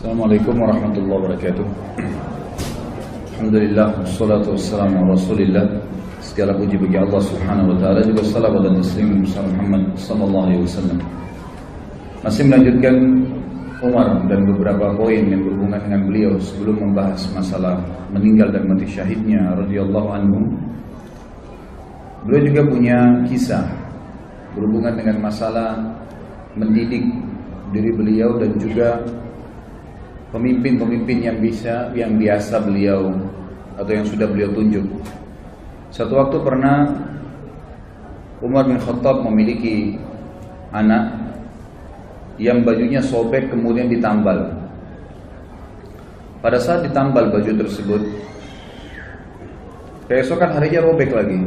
Assalamualaikum warahmatullahi wabarakatuh. Alhamdulillah, wassalatu wassalamu ala rasulillah. Segala puji bagi Allah subhanahu wa ta'ala, juga salawat dan taslim Muhammad sallallahu alaihi wasallam. Masih melanjutkan Umar dan beberapa poin yang berhubungan dengan beliau sebelum membahas masalah meninggal dan mati syahidnya radhiyallahu anhu. Beliau juga punya kisah berhubungan dengan masalah mendidik diri beliau dan juga pemimpin-pemimpin yang biasa beliau atau yang sudah beliau tunjuk. Satu waktu pernah Umar bin Khattab memiliki anak yang bajunya sobek kemudian ditambal. Pada saat ditambal baju tersebut, keesokan harinya robek lagi,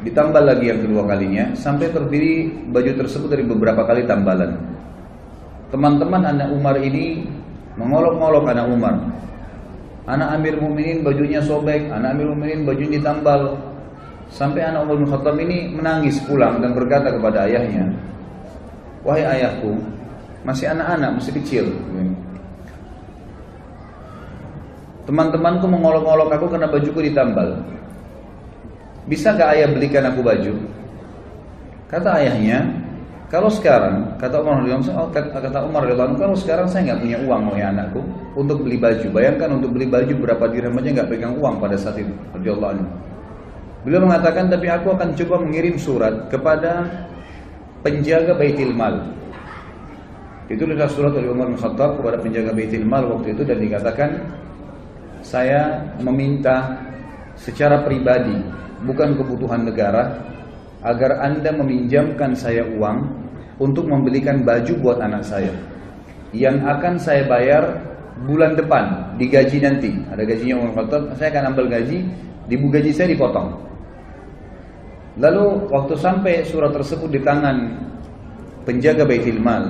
ditambal lagi yang kedua kalinya sampai terdiri baju tersebut dari beberapa kali tambalan. Teman-teman anak Umar ini mengolok-olok anak Umar. Anak Amir Mukminin bajunya sobek, anak Amir Mukminin bajunya ditambal. Sampai anak Umar bin Khattab ini menangis pulang dan berkata kepada ayahnya, "Wahai ayahku, masih anak-anak, masih kecil. Teman-temanku mengolok-olok aku karena bajuku ditambal. Bisa gak ayah belikan aku baju?" Kata ayahnya, "Kalau sekarang," kata Umar radhiyallahu anhu, "kalau sekarang saya nggak punya uang, wahai anakku, untuk beli baju. Bayangkan untuk beli baju berapa dirham aja nggak pegang uang pada saat itu." Radhiyallahu anhu. Beliau mengatakan, "Tapi aku akan coba mengirim surat kepada penjaga Baitul Mal." Itu adalah surat dari Umar bin Khattab kepada penjaga Baitul Mal waktu itu, dan dikatakan, "Saya meminta secara pribadi, bukan kebutuhan negara, agar Anda meminjamkan saya uang untuk membelikan baju buat anak saya yang akan saya bayar bulan depan di gaji nanti. Ada gajinya Umar Khattab, saya akan ambil gaji, di gaji saya dipotong." Lalu waktu sampai surat tersebut di tangan penjaga Baitul Mal,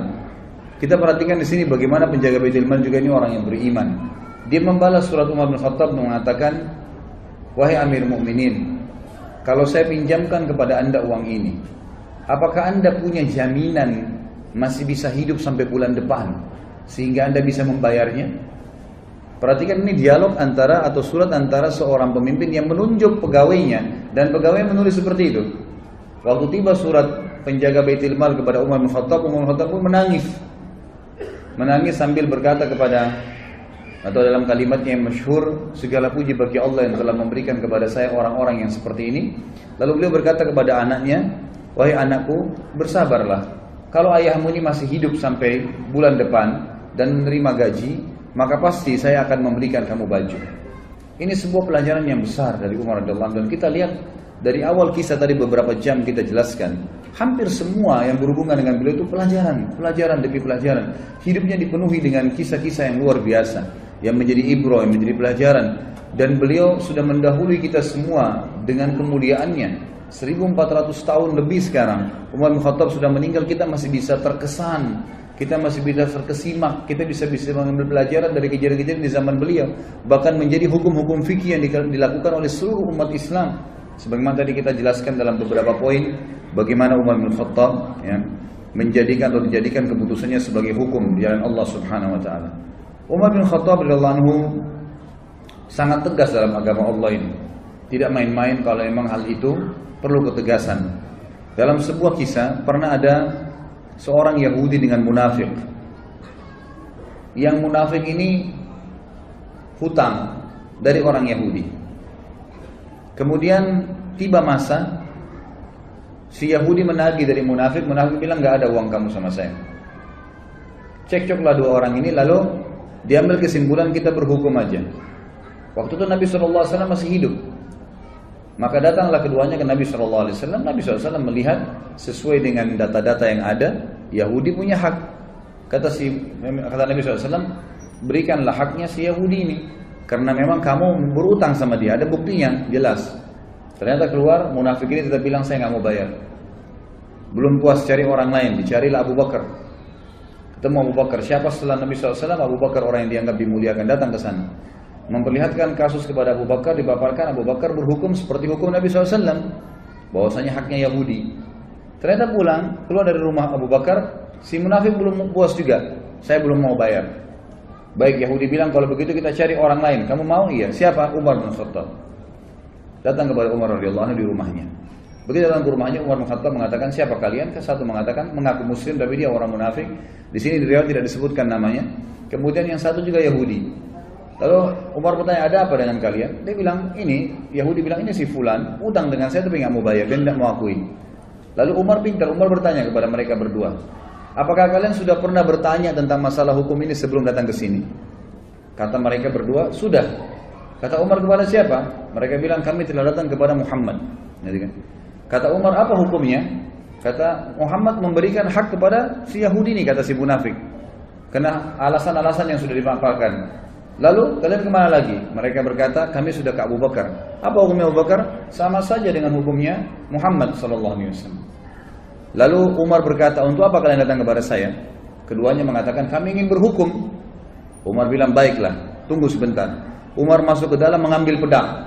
kita perhatikan di sini bagaimana penjaga Baitul Mal juga ini orang yang beriman. Dia membalas surat Umar bin Khattab mengatakan, "Wahai Amir Mukminin, kalau saya pinjamkan kepada Anda uang ini, apakah Anda punya jaminan masih bisa hidup sampai bulan depan sehingga Anda bisa membayarnya?" Perhatikan ini dialog antara atau surat antara seorang pemimpin yang menunjuk pegawainya, dan pegawai menulis seperti itu. Waktu tiba surat penjaga Baitul Mal kepada Umar bin Khattab, Umar bin Khattab pun menangis sambil berkata kepada, atau dalam kalimatnya yang masyhur, "Segala puji bagi Allah yang telah memberikan kepada saya orang-orang yang seperti ini." Lalu beliau berkata kepada anaknya, "Wahai anakku, bersabarlah. Kalau ayahmu ini masih hidup sampai bulan depan dan menerima gaji, maka pasti saya akan memberikan kamu baju." Ini sebuah pelajaran yang besar dari Umar radhiyallahu anhu, dan kita lihat dari awal kisah tadi beberapa jam kita jelaskan, hampir semua yang berhubungan dengan beliau itu pelajaran demi pelajaran. Hidupnya dipenuhi dengan kisah-kisah yang luar biasa, yang menjadi ibrah, yang menjadi pelajaran. Dan beliau sudah mendahului kita semua dengan kemuliaannya. 1400 tahun lebih sekarang Umar bin Khattab sudah meninggal, kita masih bisa terkesan, kita masih bisa terkesimak, kita bisa mengambil pelajaran dari kejadian-kejadian di zaman beliau. Bahkan menjadi hukum-hukum fikih yang dilakukan oleh seluruh umat Islam. Sebagaimana tadi kita jelaskan dalam beberapa poin, bagaimana Umar bin Khattab menjadikan keputusannya sebagai hukum di jalan Allah Subhanahu wa taala. Umar bin Khattab radhiyallahu anhu sangat tegas dalam agama Allah ini. Tidak main-main kalau memang hal itu perlu ketegasan. Dalam sebuah kisah pernah ada seorang Yahudi dengan munafik. Yang munafik ini hutang dari orang Yahudi. Kemudian tiba masa si Yahudi menagih dari munafik bilang, "Gak ada uang kamu sama saya." Cekcoklah dua orang ini, lalu diambil kesimpulan, kita berhukum aja. Waktu itu Nabi SAW masih hidup. Maka datanglah keduanya ke Nabi SAW. Nabi SAW melihat sesuai dengan data-data yang ada, Yahudi punya hak. Kata Nabi SAW, "Berikanlah haknya si Yahudi ini, karena memang kamu berutang sama dia, ada buktinya jelas." Ternyata keluar munafik ini tetap bilang, "Saya nggak mau bayar." Belum puas cari orang lain, dicarilah Abu Bakar. Ketemu Abu Bakar. Siapa setelah Nabi SAW? Abu Bakar, orang yang dianggap dimuliakan, datang ke sana. Memperlihatkan kasus kepada Abu Bakar, dipaparkan. Abu Bakar berhukum seperti hukum Nabi SAW, bahwasanya haknya Yahudi. Ternyata pulang, keluar dari rumah Abu Bakar, si munafik belum puas juga. "Saya belum mau bayar." Baik, Yahudi bilang kalau begitu kita cari orang lain. Kamu mau? Iya. Siapa? Umar bin Khattab. Datang kepada Umar radhiyallahu anhu di rumahnya. Begitu datang ke rumahnya, Umar bin Khattab mengatakan, siapa kalian? Satu mengatakan mengaku Muslim tapi dia orang munafik. Di sini di riwayat tidak disebutkan namanya. Kemudian yang satu juga Yahudi. Lalu Umar bertanya, ada apa dengan kalian? Dia bilang, ini Yahudi bilang ini si Fulan utang dengan saya tapi nggak mau bayar dan tidak mau akui. Lalu Umar pintar, Umar bertanya kepada mereka berdua, apakah kalian sudah pernah bertanya tentang masalah hukum ini sebelum datang ke sini? Kata mereka berdua, sudah. Kata Umar kepada siapa? Mereka bilang, kami telah datang kepada Muhammad. Kata Umar, apa hukumnya? Kata Muhammad memberikan hak kepada si Yahudi ini, kata si munafik. Karena alasan-alasan yang sudah dipaparkan. Lalu kalian kemana lagi? Mereka berkata, kami sudah ke Abu Bakar. Apa hukumnya Abu Bakar? Sama saja dengan hukumnya Muhammad SAW. Lalu Umar berkata, untuk apa kalian datang kepada saya? Keduanya mengatakan, kami ingin berhukum. Umar bilang, baiklah, tunggu sebentar. Umar masuk ke dalam mengambil pedang.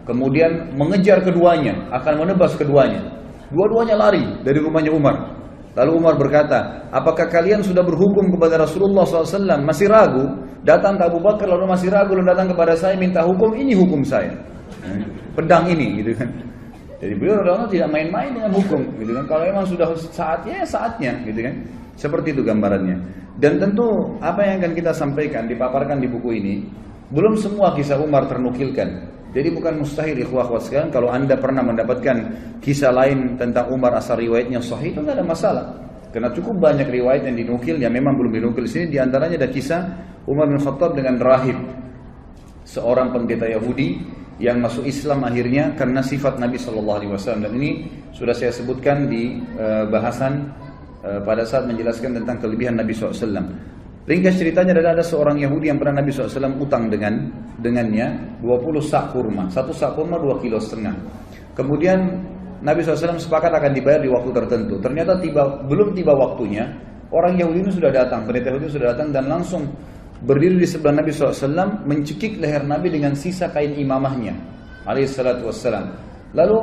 Kemudian mengejar keduanya, akan menebas keduanya. Dua-duanya lari dari rumahnya Umar. Lalu Umar berkata, apakah kalian sudah berhukum kepada Rasulullah SAW? Masih ragu? Datang ke Abu Bakar lalu masih ragu, lalu datang kepada saya minta hukum, ini hukum saya. Pedang ini, gitu kan. Jadi beliau tidak main-main dengan hukum, gitu kan. Kalau memang sudah saatnya, saatnya, gitu kan. Seperti itu gambarannya. Dan tentu apa yang akan kita sampaikan, dipaparkan di buku ini, belum semua kisah Umar ternukilkan. Jadi bukan mustahil ikhwah-ikhwah sekalian kalau Anda pernah mendapatkan kisah lain tentang Umar asal riwayatnya sahih, itu tidak ada masalah. Karena cukup banyak riwayat yang dinukil yang memang belum dinukil di sini. Di antaranya ada kisah Umar bin Khattab dengan rahib, seorang pendeta Yahudi yang masuk Islam akhirnya karena sifat Nabi SAW. Dan ini sudah saya sebutkan di bahasan pada saat menjelaskan tentang kelebihan Nabi SAW. Ringkas ceritanya ada seorang Yahudi yang pernah Nabi SAW utang dengannya 20 sak kurma. Satu sak kurma 2,5 kilo. Kemudian Nabi SAW sepakat akan dibayar di waktu tertentu. Ternyata belum tiba waktunya, orang Yahudi ini sudah datang, pendeta Yahudi sudah datang dan langsung berdiri di sebelah Nabi SAW, mencekik leher Nabi dengan sisa kain imamahnya, alaihissalatu wassalam. Lalu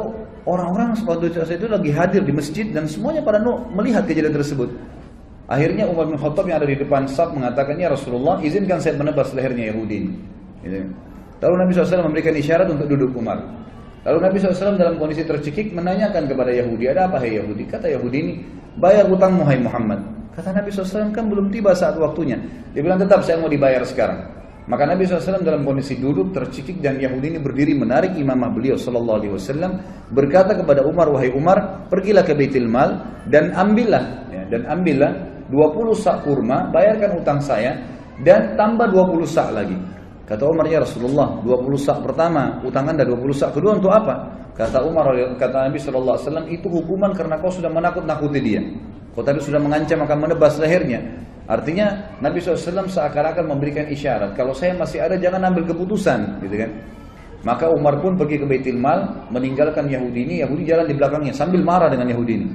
orang-orang waktu itu lagi hadir di masjid dan semuanya pada melihat kejadian tersebut. Akhirnya Umar bin Khattab yang ada di depan saf mengatakan, ya Rasulullah, izinkan saya menebas lehernya Yahudi ini. Lalu Nabi SAW memberikan isyarat untuk duduk Umar. Lalu Nabi SAW dalam kondisi tercekik menanyakan kepada Yahudi, ada apa hai Yahudi? Kata Yahudi ini, bayar hutangmu hai Muhammad. Kata Nabi SAW, kan belum tiba saat waktunya. Dia bilang, tetap saya mau dibayar sekarang. Maka Nabi SAW dalam kondisi duduk tercekik dan Yahudi ini berdiri menarik imamah beliau SAW, berkata kepada Umar, wahai Umar, pergilah ke Baitul Mal dan ambillah 20 sak kurma, bayarkan hutang saya dan tambah 20 sak lagi. Kata Umar, ya Rasulullah, 20 sak pertama, utang Anda 20 sak kedua untuk apa? Kata Umar, kata Nabi SAW, itu hukuman karena kau sudah menakut-nakuti dia. Kau tadi sudah mengancam akan menebas lehernya. Artinya Nabi SAW seakan-akan memberikan isyarat, kalau saya masih ada jangan ambil keputusan, gitu kan? Maka Umar pun pergi ke Baitul Mal, meninggalkan Yahudi ini. Yahudi jalan di belakangnya sambil marah dengan Yahudi ini.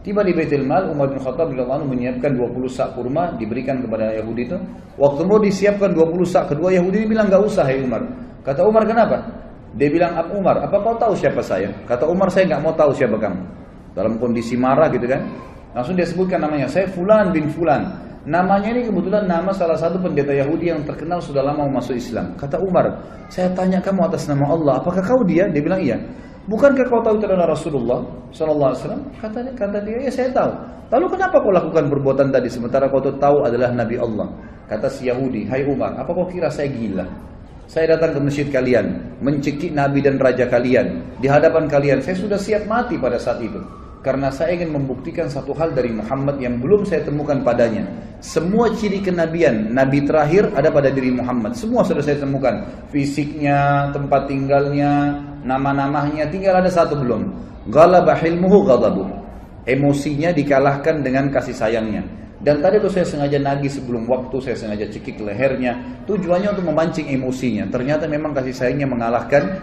Tiba di Baitul Mal, Umar bin Khattab menyiapkan 20 sak kurma, diberikan kepada Yahudi itu. Waktu mau disiapkan 20 sak kedua, Yahudi ini bilang, enggak usah hai Umar. Kata Umar, kenapa? Dia bilang, Umar, apa kau tahu siapa saya? Kata Umar, saya enggak mau tahu siapa kamu. Dalam kondisi marah gitu kan. Langsung dia sebutkan namanya, saya Fulan bin Fulan. Namanya ini kebetulan nama salah satu pendeta Yahudi yang terkenal sudah lama masuk Islam. Kata Umar, saya tanya kamu atas nama Allah, apakah kau dia? Dia bilang, iya. Bukankah kau tahu itu adalah Rasulullah sallallahu alaihi wasallam? Kata dia, ya saya tahu. Lalu kenapa kau lakukan perbuatan tadi sementara kau tahu adalah Nabi Allah? Kata si Yahudi, hai Umar, apa kau kira saya gila? Saya datang ke masjid kalian, mencekik Nabi dan Raja kalian di hadapan kalian. Saya sudah siap mati pada saat itu. Karena saya ingin membuktikan satu hal dari Muhammad yang belum saya temukan padanya. Semua ciri kenabian, Nabi terakhir ada pada diri Muhammad. Semua sudah saya temukan. Fisiknya, tempat tinggalnya, nama-namanya, tinggal ada satu belum. Ghalaba hilmuhu ghadabuh. Emosinya dikalahkan dengan kasih sayangnya. Dan tadi tuh saya sengaja nagih sebelum waktu, saya sengaja cekik lehernya. Tujuannya untuk memancing emosinya. Ternyata memang kasih sayangnya mengalahkan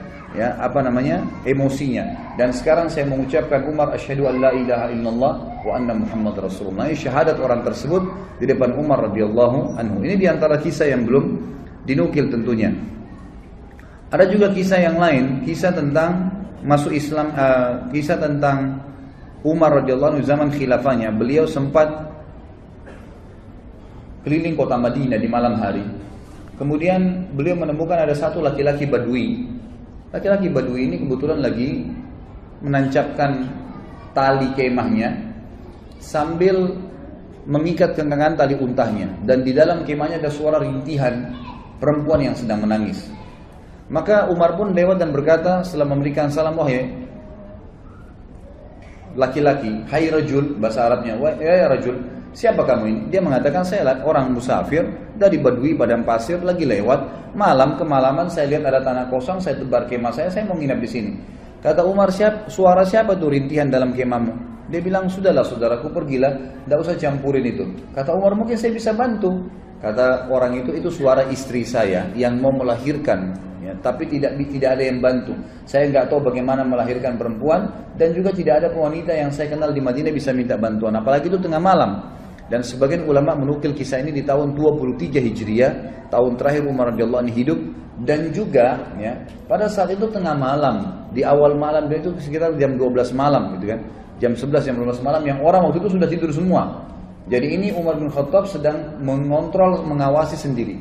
emosinya. Dan sekarang saya mengucapkan Umar asyhadu an la ilaha illallah wa anna Muhammad Rasulullah. Ini syahadat orang tersebut di depan Umar radhiyallahu anhu. Ini diantara kisah yang belum dinukil tentunya. Ada juga kisah yang lain, kisah tentang masuk Islam, kisah tentang Umar radhiyallahu anhu zaman khilafahnya. Beliau sempat keliling kota Madinah di malam hari. Kemudian beliau menemukan ada satu laki-laki Badui. Laki-laki Badui ini kebetulan lagi menancapkan tali kemahnya sambil mengikat kencangan tali untahnya, dan di dalam kemahnya ada suara rintihan perempuan yang sedang menangis. Maka Umar pun lewat dan berkata setelah memberikan salam, wahai laki-laki, hai rajul, bahasa Arabnya, ya rajul, siapa kamu ini? Dia mengatakan, saya orang musafir dari Badui padang pasir, lagi lewat malam, kemalaman saya lihat ada tanah kosong, saya tebar kemah saya mau nginap di sini. Kata Umar, suara siapa tuh rintihan dalam kemahmu? Dia bilang, sudahlah saudaraku, pergilah, tidak usah campurin itu. Kata Umar, mungkin saya bisa bantu. Kata orang itu suara istri saya yang mau melahirkan, ya, tapi tidak ada yang bantu. Saya nggak tahu bagaimana melahirkan perempuan, dan juga tidak ada wanita yang saya kenal di Madinah bisa minta bantuan, apalagi itu tengah malam. Dan sebagian ulama menukil kisah ini di tahun 23 Hijriah, tahun terakhir Umar radhiyallahu anhu hidup, dan juga ya, pada saat itu tengah malam, di awal malam, dan itu sekitar jam 12 malam gitu kan. Jam 11, jam 12 malam, yang orang waktu itu sudah tidur semua. Jadi ini Umar bin Khattab sedang mengontrol, mengawasi sendiri.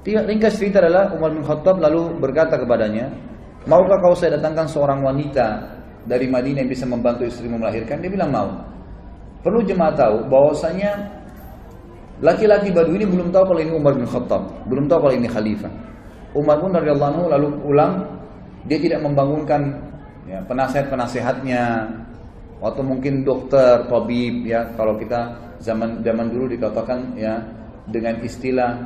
Ringkas cerita adalah Umar bin Khattab lalu berkata kepadanya, maukah kau saya datangkan seorang wanita dari Madinah yang bisa membantu istrimu melahirkan? Dia bilang mau. Perlu jemaah tahu bahwasanya laki-laki Badui ini belum tahu kalau ini Umar bin Khattab, belum tahu kalau ini khalifah. Umar pun radhiyallahu anhu lalu pulang, dia tidak membangunkan ya, penasehat-penasehatnya, atau mungkin dokter, tabib, ya kalau kita zaman dulu dikatakan ya dengan istilah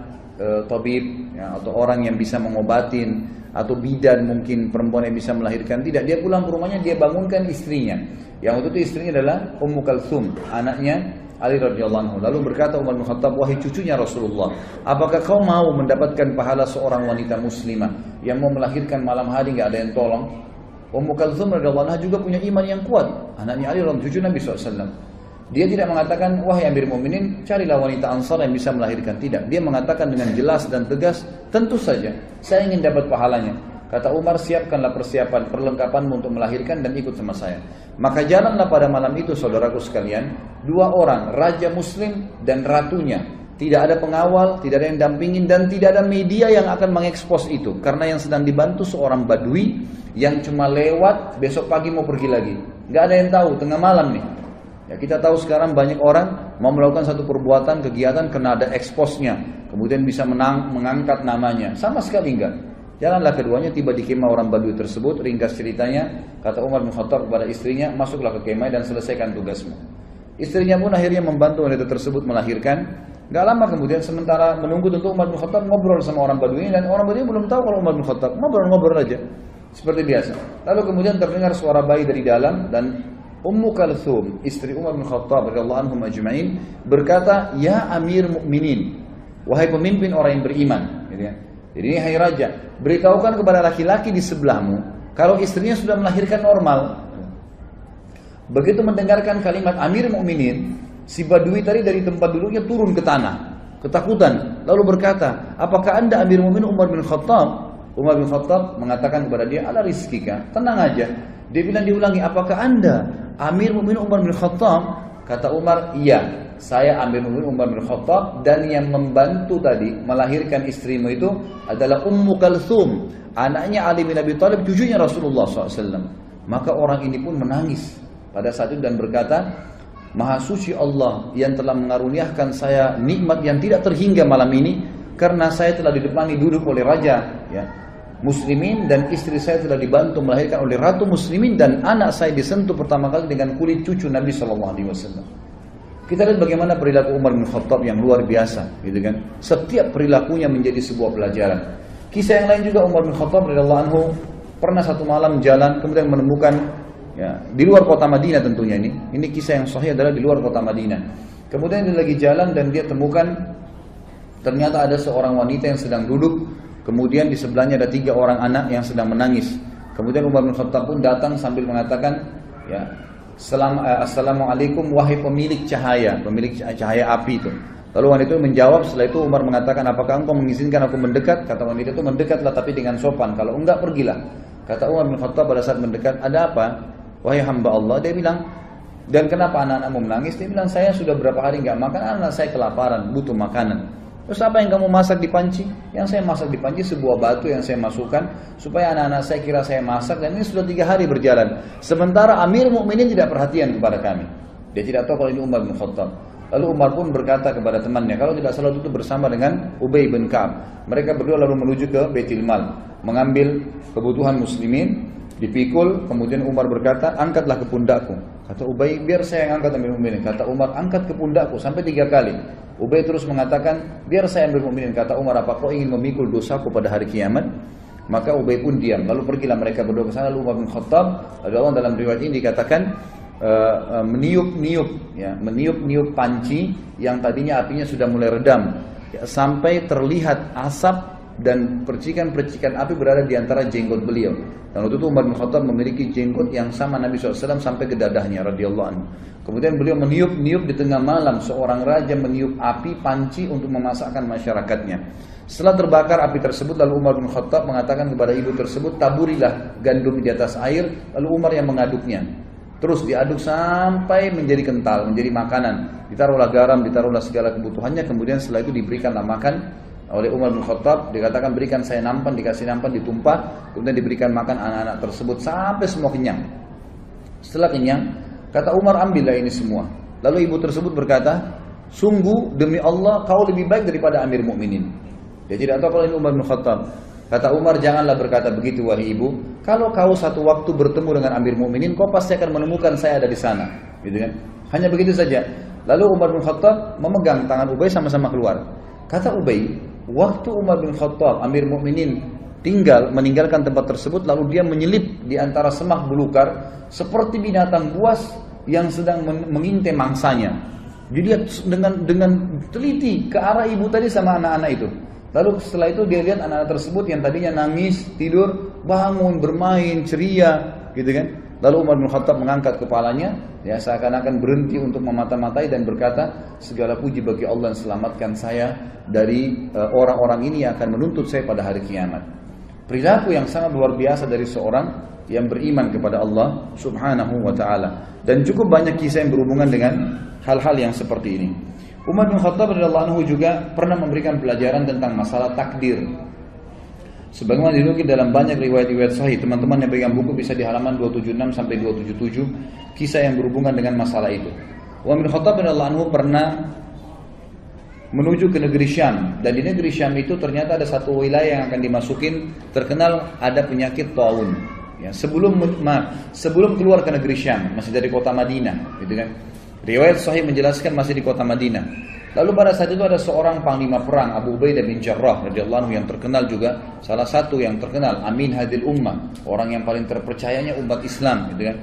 tabib, ya, atau orang yang bisa mengobatin, atau bidan mungkin perempuan yang bisa melahirkan. Tidak, dia pulang ke rumahnya, dia bangunkan istrinya. Yang waktu itu istrinya adalah Ummu Kalsum, anaknya Ali radhiyallahu anhu. Lalu berkata Umar bin Khattab, wahai cucunya Rasulullah, apakah kau mau mendapatkan pahala seorang wanita muslimah yang mau melahirkan malam hari nggak ada yang tolong? Ummu Kalsum radhiyallahu anha juga punya iman yang kuat, anaknya Ali radhiyallahu anhu, cucu Nabi SAW. Dia tidak mengatakan, wahai Amir Mu'minin, carilah wanita Ansar yang bisa melahirkan. Tidak, dia mengatakan dengan jelas dan tegas, tentu saja saya ingin dapat pahalanya. Kata Umar, siapkanlah persiapan, perlengkapanmu untuk melahirkan dan ikut sama saya. Maka jalanlah pada malam itu, saudaraku sekalian, dua orang, raja muslim dan ratunya. Tidak ada pengawal, tidak ada yang dampingin, dan tidak ada media yang akan mengekspos itu. Karena yang sedang dibantu seorang Badui yang cuma lewat, besok pagi mau pergi lagi. Gak ada yang tahu, tengah malam nih. Ya, kita tahu sekarang banyak orang mau melakukan satu perbuatan, kegiatan, karena ada eksposnya. Kemudian bisa mengangkat namanya. Sama sekali enggak. Jalanlah keduanya, tiba di kemah orang Badui tersebut. Ringkas ceritanya, kata Umar bin Khattab kepada istrinya, masuklah ke kemah dan selesaikan tugasmu. Istrinya pun akhirnya membantu wanita tersebut melahirkan. Gak lama kemudian, sementara menunggu, tentu Umar bin Khattab ngobrol sama orang Badui, dan orang Badui belum tahu kalau Umar bin Khattab, ngobrol-ngobrol aja seperti biasa. Lalu kemudian terdengar suara bayi dari dalam, dan Ummu Kalsum, istri Umar bin Khattab radhiyallahu anhum ajma'in, berkata, ya Amir Mukminin, wahai pemimpin orang yang beriman, gitu ya. Jadi ini, hai raja, beritahukan kepada laki-laki di sebelahmu kalau istrinya sudah melahirkan normal. Begitu mendengarkan kalimat Amir Mukminin, si Badui tadi dari tempat duduknya turun ke tanah, ketakutan, lalu berkata, apakah anda Amir Mukminin Umar bin Khattab? Umar bin Khattab mengatakan kepada dia, ala rizkika, tenang aja. Dia bilang, diulangi, apakah anda Amir Mukminin Umar bin Khattab? Kata Umar, iya, saya Amir Mukminin Umar bin Khattab, dan yang membantu tadi melahirkan istrimu itu adalah Ummu Kalsum, anaknya Ali bin Abi Thalib, cucunya Rasulullah SAW. Maka orang ini pun menangis pada saat itu dan berkata, Maha suci Allah yang telah mengaruniakan saya nikmat yang tidak terhingga malam ini, karena saya telah didepani duduk oleh raja ya, muslimin, dan istri saya telah dibantu melahirkan oleh ratu muslimin, dan anak saya disentuh pertama kali dengan kulit cucu Nabi SAW. Kita lihat bagaimana perilaku Umar bin Khattab yang luar biasa, gitu kan? Setiap perilakunya menjadi sebuah pelajaran. Kisah yang lain juga, Umar bin Khattab radhiyallahu anhu pernah satu malam jalan, kemudian menemukan ya, di luar kota Madinah tentunya ini. Ini kisah yang sahih adalah di luar kota Madinah. Kemudian dia lagi jalan dan dia temukan ternyata ada seorang wanita yang sedang duduk. Kemudian di sebelahnya ada 3 orang anak yang sedang menangis. Kemudian Umar bin Khattab pun datang sambil mengatakan, ya, Assalamualaikum wahai pemilik cahaya api itu. Lalu wanita itu menjawab. Setelah itu Umar mengatakan, apakah engkau mengizinkan aku mendekat? Kata wanita itu, mendekatlah tapi dengan sopan, kalau enggak pergilah. Kata Umar bin Khattab pada saat mendekat, ada apa? Wahai hamba Allah. Dia bilang, Dan kenapa anak-anakmu menangis? Dia bilang, saya sudah berapa hari nggak makan, anak saya kelaparan, butuh makanan. Terus apa yang kamu masak di panci? Yang saya masak di panci sebuah batu yang saya masukkan supaya anak-anak saya kira saya masak, dan ini sudah 3 hari berjalan. Sementara Amir Mukminin tidak perhatian kepada kami. Dia tidak tahu kalau ini Umar bin Khattab. Lalu Umar pun berkata kepada temannya, kalau tidak salah itu bersama dengan Ubay bin Ka'ab. Mereka berdua lalu menuju ke Baitul Mal, mengambil kebutuhan muslimin, dipikul. Kemudian Umar berkata, angkatlah ke pundakku. Kata Ubay, biar saya yang angkat Amir Mukminin. Kata Umar, angkat ke pundakku sampai 3 kali. Ubay terus mengatakan, biar saya Amir Mukminin. Kata Umar, apa kau ingin memikul dosaku pada hari kiamat? Maka Ubay pun diam. Lalu pergilah mereka berdua ke sana. Lalu Umar bin Khattab, dalam riwayat ini dikatakan meniup panci yang tadinya apinya sudah mulai redam, sampai terlihat asap dan percikan-percikan api berada di antara jenggot beliau. Dan waktu itu Umar bin Khattab memiliki jenggot yang sama Nabi SAW sampai ke dadahnya radhiyallahu anhu. Kemudian beliau meniup-niup di tengah malam, seorang raja meniup api panci untuk memasakkan masyarakatnya. Setelah terbakar api tersebut, lalu Umar bin Khattab mengatakan kepada ibu tersebut, taburilah gandum di atas air. Lalu Umar yang mengaduknya. Terus diaduk sampai menjadi kental, menjadi makanan. Ditaruhlah garam, ditaruhlah segala kebutuhannya. Kemudian setelah itu diberikanlah makan oleh Umar bin Khattab. Dikatakan, berikan saya nampan, dikasih nampan, ditumpah. Kemudian diberikan makan anak-anak tersebut sampai semua kenyang. Setelah kenyang, kata Umar, ambillah ini semua. Lalu ibu tersebut berkata, sungguh demi Allah kau lebih baik daripada Amir Mukminin. Dia tidak tahu kalau ini Umar bin Khattab. Kata Umar, janganlah berkata begitu wahai ibu. Kalau kau satu waktu bertemu dengan Amir Mukminin, kau pasti akan menemukan saya ada di sana, gitu kan? Hanya begitu saja. Lalu Umar bin Khattab memegang tangan Ubay, sama-sama keluar. Kata Ubay, waktu Umar bin Khattab, Amir Mukminin meninggalkan tempat tersebut, lalu dia menyelip di antara semak belukar seperti binatang buas yang sedang mengintai mangsanya. Jadi dia dengan teliti ke arah ibu tadi sama anak-anak itu. Lalu setelah itu dia lihat anak-anak tersebut yang tadinya nangis, tidur, bangun, bermain, ceria, gitu kan. Lalu Umar bin Khattab mengangkat kepalanya, ya seakan-akan berhenti untuk memata-matai dan berkata, segala puji bagi Allah yang selamatkan saya dari orang-orang ini yang akan menuntut saya pada hari kiamat. Perilaku yang sangat luar biasa dari seorang yang beriman kepada Allah Subhanahu wa ta'ala. Dan cukup banyak kisah yang berhubungan dengan hal-hal yang seperti ini. Umar bin Khattab radhiyallahu anhu juga pernah memberikan pelajaran tentang masalah takdir. Sebagaimana dinukil dalam banyak riwayat-riwayat sahih, teman-teman yang pegang buku bisa di halaman 276 sampai 277 kisah yang berhubungan dengan masalah itu. Umar bin Khattab radhiyallahu anhu pernah menuju ke negeri Syam, dan di negeri Syam itu ternyata ada satu wilayah yang akan dimasukin, terkenal ada penyakit taun. Ya, sebelum keluar ke negeri Syam, masih dari kota Madinah, gitu kan? Riwayat sahih menjelaskan masih di kota Madinah. Lalu pada saat itu ada seorang panglima perang, Abu Ubaidah bin Jarrah radhiyallahu anhu, yang terkenal juga, salah satu yang terkenal, Amin Hadil Ummah, orang yang paling terpercayanya umat Islam, gitu kan.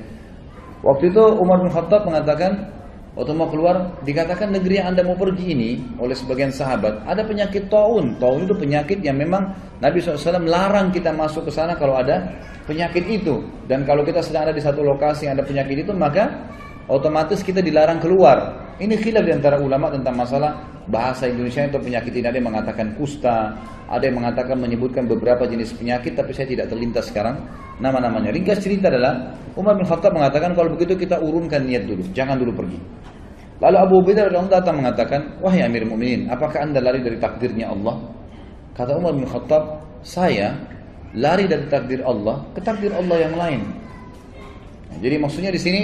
Waktu itu Umar bin Khattab mengatakan, waktu mau keluar, dikatakan negeri yang Anda mau pergi ini oleh sebagian sahabat ada penyakit taun. Taun itu penyakit yang memang Nabi SAW larang kita masuk ke sana kalau ada penyakit itu. Dan kalau kita sedang ada di satu lokasi yang ada penyakit itu, maka otomatis kita dilarang keluar. Ini khilaf di antara ulama tentang masalah bahasa Indonesia atau penyakit ini. Ada yang mengatakan kusta, ada yang mengatakan menyebutkan beberapa jenis penyakit, tapi saya tidak terlintas sekarang nama-namanya. Ringkas cerita adalah Umar bin Khattab mengatakan, kalau begitu kita urunkan niat dulu, jangan dulu pergi. Lalu Abu Ubaidah radhiyallahu anhu datang mengatakan, wahai Amir Mukminin, apakah Anda lari dari takdirnya Allah? Kata Umar bin Khattab, saya lari dari takdir Allah ke takdir Allah yang lain. Nah, jadi maksudnya di sini,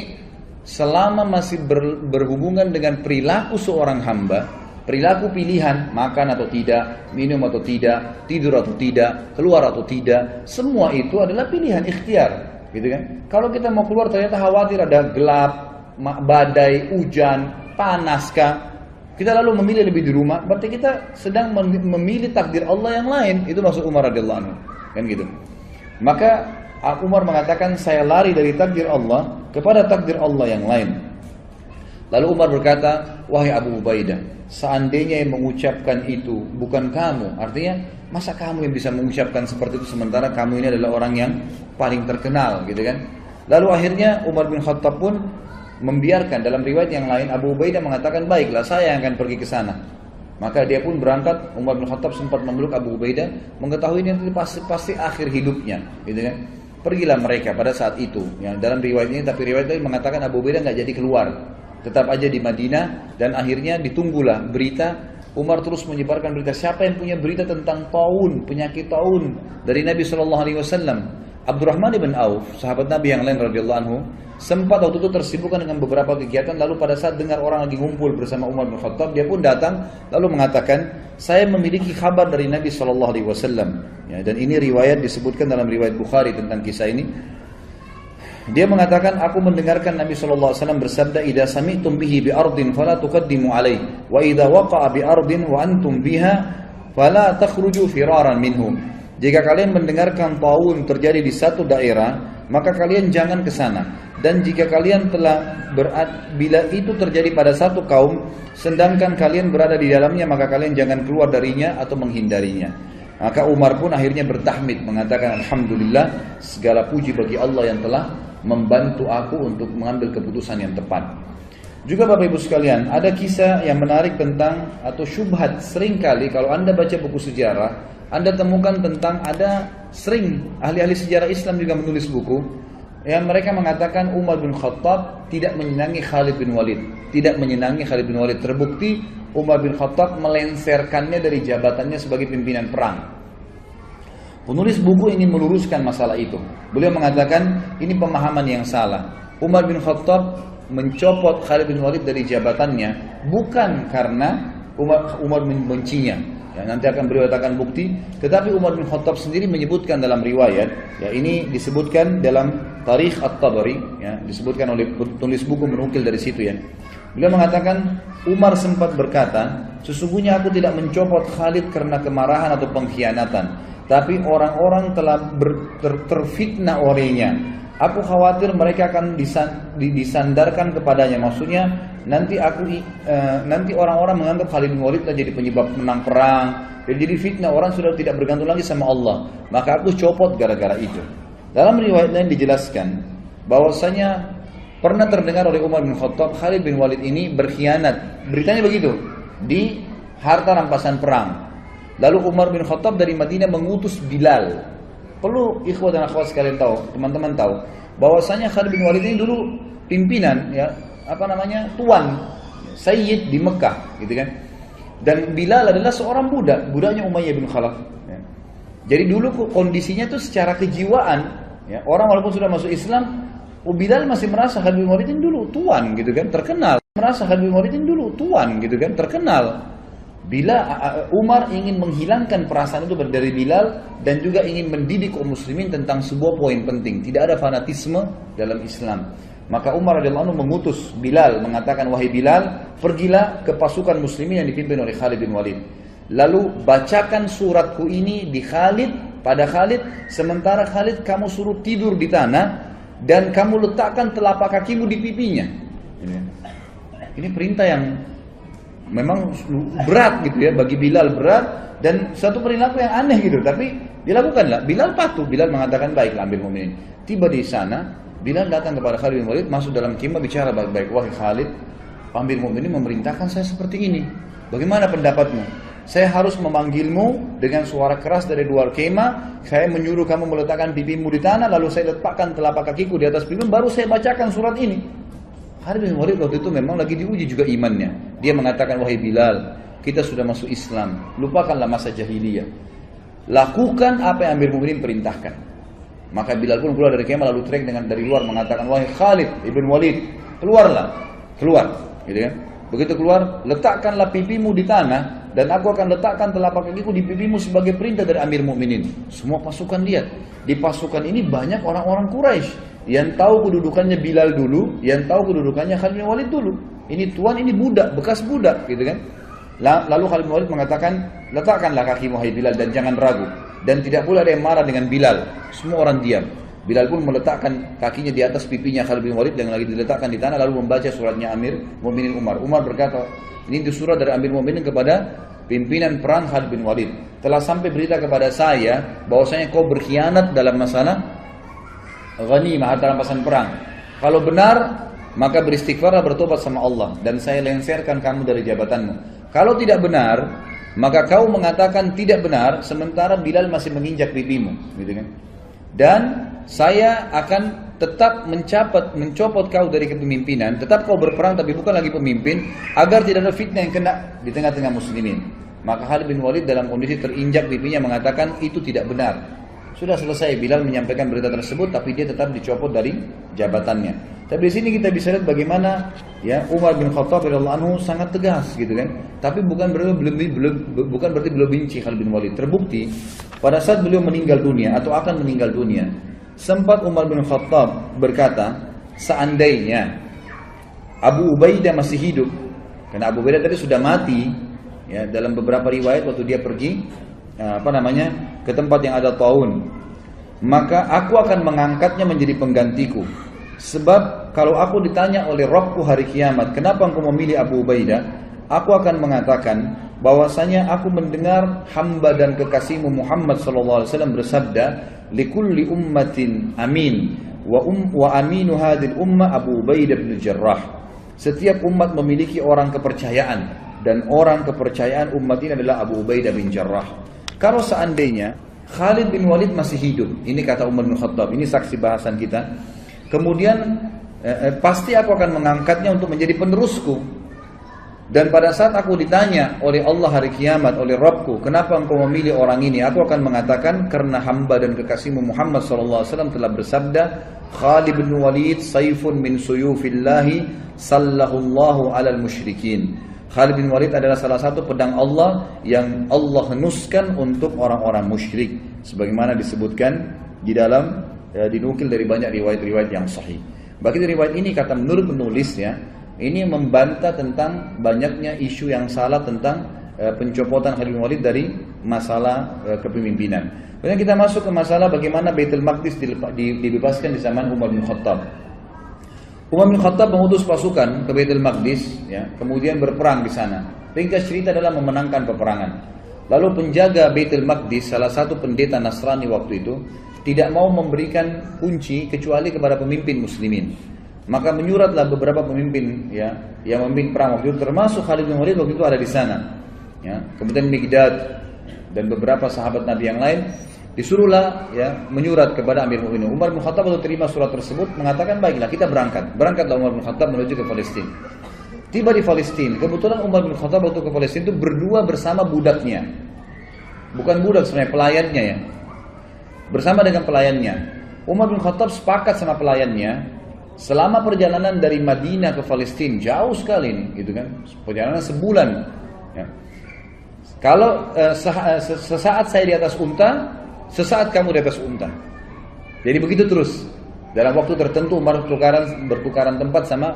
selama masih berhubungan dengan perilaku seorang hamba, perilaku pilihan, makan atau tidak, minum atau tidak, tidur atau tidak, keluar atau tidak, semua itu adalah pilihan ikhtiar, gitu kan? Kalau kita mau keluar ternyata khawatir ada gelap, badai, hujan, panaskah, kita lalu memilih lebih di rumah, berarti kita sedang memilih takdir Allah yang lain. Itu maksud Umar radhiyallahu anhu, kan gitu. Maka Umar mengatakan, saya lari dari takdir Allah kepada takdir Allah yang lain. Lalu Umar berkata, wahai Abu Ubaidah, seandainya yang mengucapkan itu bukan kamu, artinya masa kamu yang bisa mengucapkan seperti itu sementara kamu ini adalah orang yang paling terkenal, gitu kan? Lalu akhirnya Umar bin Khattab pun membiarkan. Dalam riwayat yang lain Abu Ubaidah mengatakan, baiklah saya yang akan pergi ke sana. Maka dia pun berangkat. Umar bin Khattab sempat memeluk Abu Ubaidah, mengetahui ini pasti akhir hidupnya, gitu kan? Pergilah mereka pada saat itu. Yang dalam riwayat ini, tapi riwayat ini mengatakan Abu Ubaidah nggak jadi keluar, tetap aja di Madinah, dan akhirnya ditunggulah berita. Umar terus menyebarkan berita. Siapa yang punya berita tentang taun, penyakit taun dari Nabi SAW? Abdurrahman ibn Auf, sahabat Nabi yang lain radhiyallahu anhu, sempat waktu itu tersibukkan dengan beberapa kegiatan. Lalu pada saat dengar orang lagi ngumpul bersama Umar bin Khattab, dia pun datang lalu mengatakan, saya memiliki kabar dari Nabi SAW. Ya, dan ini riwayat disebutkan dalam riwayat Bukhari tentang kisah ini. Dia mengatakan, aku mendengarkan Nabi SAW bersabda, idza sami'tum bihi bi ardin fala tuqaddimu alaihi, wa idza waqa'a bi ardin wa antum biha fala takhruju firaran minhum. Jika kalian mendengarkan taun terjadi di satu daerah, maka kalian jangan ke sana. Dan jika kalian bila itu terjadi pada satu kaum, sedangkan kalian berada di dalamnya, maka kalian jangan keluar darinya atau menghindarinya. Maka Umar pun akhirnya bertahmid, mengatakan, alhamdulillah, segala puji bagi Allah yang telah membantu aku untuk mengambil keputusan yang tepat. Juga Bapak Ibu sekalian, ada kisah yang menarik tentang, atau syubhat seringkali kalau Anda baca buku sejarah, Anda temukan tentang ada sering ahli-ahli sejarah Islam juga menulis buku yang mereka mengatakan Umar bin Khattab tidak menyenangi Khalid bin Walid. Tidak menyenangi Khalid bin Walid. Terbukti Umar bin Khattab melenserkannya dari jabatannya sebagai pimpinan perang. Penulis buku ingin meluruskan masalah itu. Beliau mengatakan ini pemahaman yang salah. Umar bin Khattab mencopot Khalid bin Walid dari jabatannya bukan karena Umar membencinya. Ya, nanti akan beliau katakan bukti. Tetapi Umar bin Khattab sendiri menyebutkan dalam riwayat, ya ini disebutkan dalam Tarikh At-Tabari, ya, disebutkan oleh penulis buku menukil dari situ ya. Beliau mengatakan Umar sempat berkata, sesungguhnya aku tidak mencopot Khalid karena kemarahan atau pengkhianatan, tapi orang-orang telah terfitnah olehnya. Aku khawatir mereka akan disandarkan kepadanya. Maksudnya nanti orang-orang menganggap Khalid bin Walid jadi penyebab menang perang, jadi fitnah, orang sudah tidak bergantung lagi sama Allah. Maka aku copot gara-gara itu. Dalam riwayat lain dijelaskan bahwasanya pernah terdengar oleh Umar bin Khattab Khalid bin Walid ini berkhianat. Beritanya begitu di harta rampasan perang. Lalu Umar bin Khattab dari Madinah mengutus Bilal. Perlu ikhwah dan akhwat sekalian tahu, teman-teman tahu, bahwasanya Khalid bin Walid ini dulu pimpinan, ya, tuan, sayyid di Mekah, gitu kan. Dan Bilal adalah seorang budaknya Umayyah bin Khalaf. Ya. Jadi dulu kondisinya tuh secara kejiwaan, ya, orang walaupun sudah masuk Islam, Bilal masih merasa Khalid bin Walid ini dulu tuan, gitu kan, terkenal. Bila Umar ingin menghilangkan perasaan itu dari Bilal dan juga ingin mendidik kaum muslimin tentang sebuah poin penting, tidak ada fanatisme dalam Islam. Maka Umar radhiyallahu anhu mengutus Bilal, mengatakan, wahai Bilal, pergilah ke pasukan muslimin yang dipimpin oleh Khalid bin Walid. Lalu bacakan suratku ini di pada Khalid, sementara Khalid kamu suruh tidur di tanah dan kamu letakkan telapak kakimu di pipinya. Ini perintah yang memang berat gitu ya, bagi Bilal berat dan satu perilaku yang aneh gitu, tapi dilakukanlah. Bilal patuh, Bilal mengatakan baiklah Amir Mu'minin. Tiba di sana, Bilal datang kepada Khalid bin Walid, masuk dalam kemah, bicara baik-baik. Wahai Khalid, Amir Mu'minin memerintahkan saya seperti ini. Bagaimana pendapatmu? Saya harus memanggilmu dengan suara keras dari luar kemah. Saya menyuruh kamu meletakkan pipimu di tanah, lalu saya letakkan telapak kakiku di atas pipimu, baru saya bacakan surat ini. Khalid bin Walid waktu itu memang lagi diuji juga imannya. Dia mengatakan, wahai Bilal, kita sudah masuk Islam, lupakanlah masa jahiliyah. Lakukan apa yang Amir Mu'minin perintahkan. Maka Bilal pun keluar dari kemah lalu teriak dari luar mengatakan, wahai Khalid ibn Walid, keluar, gitu kan? Begitu keluar, letakkanlah pipimu di tanah dan aku akan letakkan telapak kakiku di pipimu sebagai perintah dari Amir Mu'minin. Semua pasukan lihat. Di pasukan ini banyak orang-orang Quraisy yang tahu kedudukannya Bilal dulu, yang tahu kedudukannya Khalid bin Walid dulu. Ini tuan, ini budak, bekas budak, gitu kan? Lalu Khalid bin Walid mengatakan, letakkanlah kakimu hai Bilal dan jangan ragu. Dan tidak pula ada yang marah dengan Bilal. Semua orang diam. Bilal pun meletakkan kakinya di atas pipinya Khalid bin Walid yang lagi diletakkan di tanah, lalu membaca suratnya Amir Mu'minin Umar. Umar berkata, ini surat dari Amir Mu'minin kepada pimpinan perang Khalid bin Walid. Telah sampai berita kepada saya bahwasanya kau berkhianat dalam masalah ghanimah, harta rampasan perang. Kalau benar, maka beristighfarlah, bertobat sama Allah, dan saya lenserkan kamu dari jabatanmu. Kalau tidak benar, maka kau mengatakan tidak benar, sementara Bilal masih menginjak pipimu, gitu kan? Dan saya akan tetap mencopot kau dari kepemimpinan, tetap kau berperang tapi bukan lagi pemimpin, agar tidak ada fitnah yang kena di tengah-tengah muslimin. Maka Khalid bin Walid dalam kondisi terinjak pipinya mengatakan itu tidak benar. Sudah selesai Bilal menyampaikan berita tersebut, tapi dia tetap dicopot dari jabatannya. Tapi di sini kita bisa lihat bagaimana ya Umar bin Khattab radhiyallahu anhu sangat tegas gitu kan. Tapi bukan berarti beliau benci Khalid bin Walid. Terbukti pada saat beliau meninggal dunia atau akan meninggal dunia, sempat Umar bin Khattab berkata, seandainya Abu Ubaidah masih hidup, karena Abu Ubaidah tadi sudah mati ya, dalam beberapa riwayat waktu dia pergi ke tempat yang ada taun, maka aku akan mengangkatnya menjadi penggantiku. Sebab kalau aku ditanya oleh Rabbku hari kiamat, kenapa engkau memilih Abu Ubaidah, aku akan mengatakan bahwasanya aku mendengar hamba dan kekasihmu Muhammad SAW bersabda, likulli ummatin amin wa aminu hadhil ummah Abu Ubaidah bin Jarrah. Setiap umat memiliki orang kepercayaan, dan orang kepercayaan umat ini adalah Abu Ubaidah bin Jarrah. Kalau seandainya Khalid bin Walid masih hidup, ini kata Umar bin Khattab, ini saksi bahasan kita, kemudian pasti aku akan mengangkatnya untuk menjadi penerusku. Dan pada saat aku ditanya oleh Allah hari kiamat, oleh Rabbku, kenapa engkau memilih orang ini, aku akan mengatakan karena hamba dan kekasihmu Muhammad SAW telah bersabda, Khalid bin Walid saifun min suyufillahi sallahullahu alal musyrikin. Khalid bin Walid adalah salah satu pedang Allah yang Allah henuskan untuk orang-orang musyrik, sebagaimana disebutkan di dalam dinukil dari banyak riwayat-riwayat yang sahih. Bagi riwayat ini, kata menurut penulisnya, ini membantah tentang banyaknya isu yang salah tentang pencopotan Khalid bin Walid dari masalah kepemimpinan. Kemudian kita masuk ke masalah bagaimana Baitul Maqdis dibebaskan di zaman Umar bin Khattab. Umar bin Khattab mengutus pasukan ke Baitul Maqdis, ya, kemudian berperang di sana. Ringkas cerita adalah memenangkan peperangan. Lalu penjaga Baitul Maqdis, salah satu pendeta Nasrani waktu itu, tidak mau memberikan kunci kecuali kepada pemimpin muslimin. Maka menyuratlah beberapa pemimpin ya yang memimpin perang waktu itu, termasuk Khalid bin Walid waktu itu ada di sana. Ya, kemudian Miqdad dan beberapa sahabat Nabi yang lain disuruhlah ya menyurat kepada Amir Mu'minin. Umar bin Khattab waktu terima surat tersebut mengatakan, baiklah kita berangkat. Berangkatlah Umar bin Khattab menuju ke Palestina. Tiba di Palestina, kebetulan Umar bin Khattab waktu ke Palestina itu berdua bersama budaknya. Bukan budak sebenarnya, pelayannya ya. Bersama dengan pelayannya. Umar bin Khattab sepakat sama pelayannya, selama perjalanan dari Madinah ke Palestina, jauh sekali ini, gitu kan? Perjalanan sebulan. Ya. Kalau sesaat saya di atas unta, sesaat kamu di atas unta. Jadi begitu terus. Dalam waktu tertentu Umar bertukaran tempat sama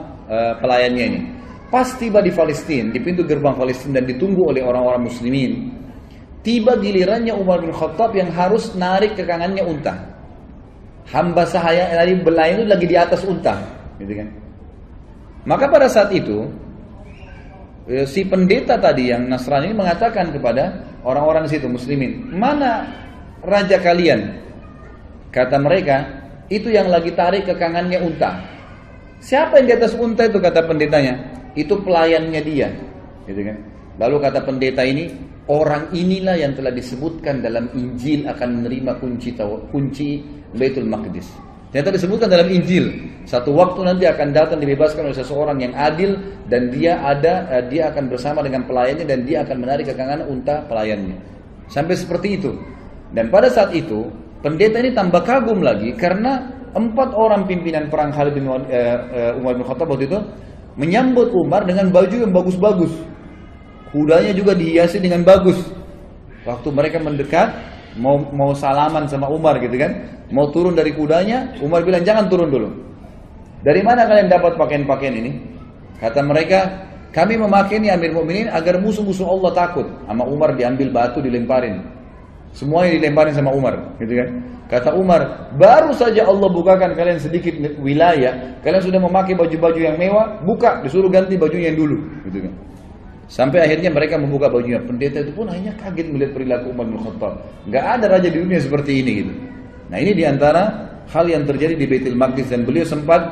pelayannya ini. Pas tiba di Palestina, di pintu gerbang Palestina dan ditunggu oleh orang-orang muslimin, tiba gilirannya Umar bin Khattab yang harus narik ke kanannya unta. Hamba sahaya dari belayan itu lagi di atas unta, gitu kan? Maka pada saat itu si pendeta tadi yang Nasrani ini mengatakan kepada orang-orang di situ muslimin, mana raja kalian? Kata mereka, itu yang lagi tarik ke kanannya unta. Siapa yang di atas unta itu? Kata pendetanya, itu pelayannya dia, gitu kan? Lalu kata pendeta ini, orang inilah yang telah disebutkan dalam Injil akan menerima kunci Baitul Maqdis. Ternyata disebutkan dalam Injil, satu waktu nanti akan datang dibebaskan oleh seseorang yang adil dan dia akan bersama dengan pelayannya dan dia akan menarik ke kanan unta pelayannya. Sampai seperti itu. Dan pada saat itu pendeta ini tambah kagum lagi karena 4 orang pimpinan perang Khalid bin Umar bin Khattab waktu itu menyambut Umar dengan baju yang bagus-bagus. Kudanya juga dihiasi dengan bagus. Waktu mereka mendekat, mau salaman sama Umar gitu kan, mau turun dari kudanya, Umar bilang jangan turun dulu. Dari mana kalian dapat pakaian-pakaian ini? Kata mereka, kami memakai ini Amir Mu'minin agar musuh-musuh Allah takut. Sama Umar diambil batu dilemparin. Semuanya dilemparin sama Umar, gitu kan? Kata Umar, baru saja Allah bukakan kalian sedikit wilayah, kalian sudah memakai baju-baju yang mewah, buka, disuruh ganti bajunya yang dulu, gitu kan? Sampai akhirnya mereka membuka bajunya. Pendeta itu pun akhirnya kaget melihat perilaku Umar bin Khattab. Gak ada raja di dunia seperti ini gitu. Nah ini diantara hal yang terjadi di Baitul Maqdis. Dan beliau sempat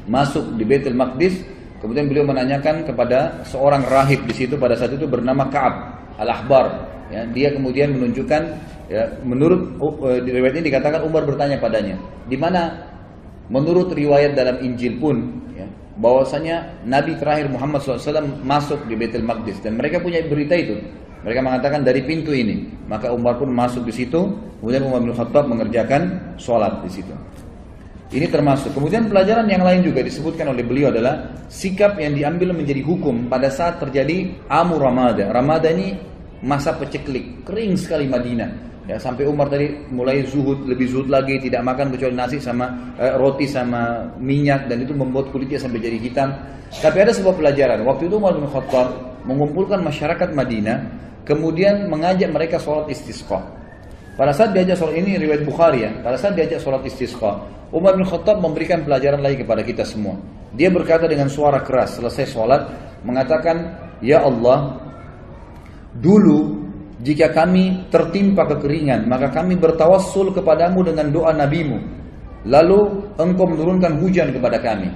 masuk di Baitul Maqdis. Kemudian beliau menanyakan kepada seorang rahib di situ pada saat itu bernama Ka'ab Al-Ahbar. Ya, dia kemudian menunjukkan Ya, menurut di riwayat ini dikatakan Umar bertanya padanya, di mana menurut riwayat dalam Injil pun ya, bahwasanya Nabi terakhir Muhammad SAW masuk di Baitul Maqdis dan mereka punya berita itu. Mereka mengatakan dari pintu ini. Maka Umar pun masuk di situ. Kemudian Umar bin Khattab mengerjakan sholat di situ. Ini termasuk. Kemudian pelajaran yang lain juga disebutkan oleh beliau adalah sikap yang diambil menjadi hukum pada saat terjadi Amu Ramada. Ramada ini masa peceklik, kering sekali Madinah. Ya, sampai Umar tadi mulai zuhud, lebih zuhud lagi, tidak makan kecuali nasi sama roti sama minyak, dan itu membuat kulitnya sampai jadi hitam. Tapi ada sebuah pelajaran. Waktu itu Umar bin Khattab mengumpulkan masyarakat Madinah, kemudian mengajak mereka sholat istisqa. Pada saat diajak sholat, ini riwayat Bukhari ya, pada saat diajak sholat istisqa, Umar bin Khattab memberikan pelajaran lagi kepada kita semua. Dia berkata dengan suara keras selesai sholat, mengatakan, ya Allah, dulu jika kami tertimpa kekeringan, maka kami bertawassul kepadamu dengan doa nabimu. Lalu engkau menurunkan hujan kepada kami.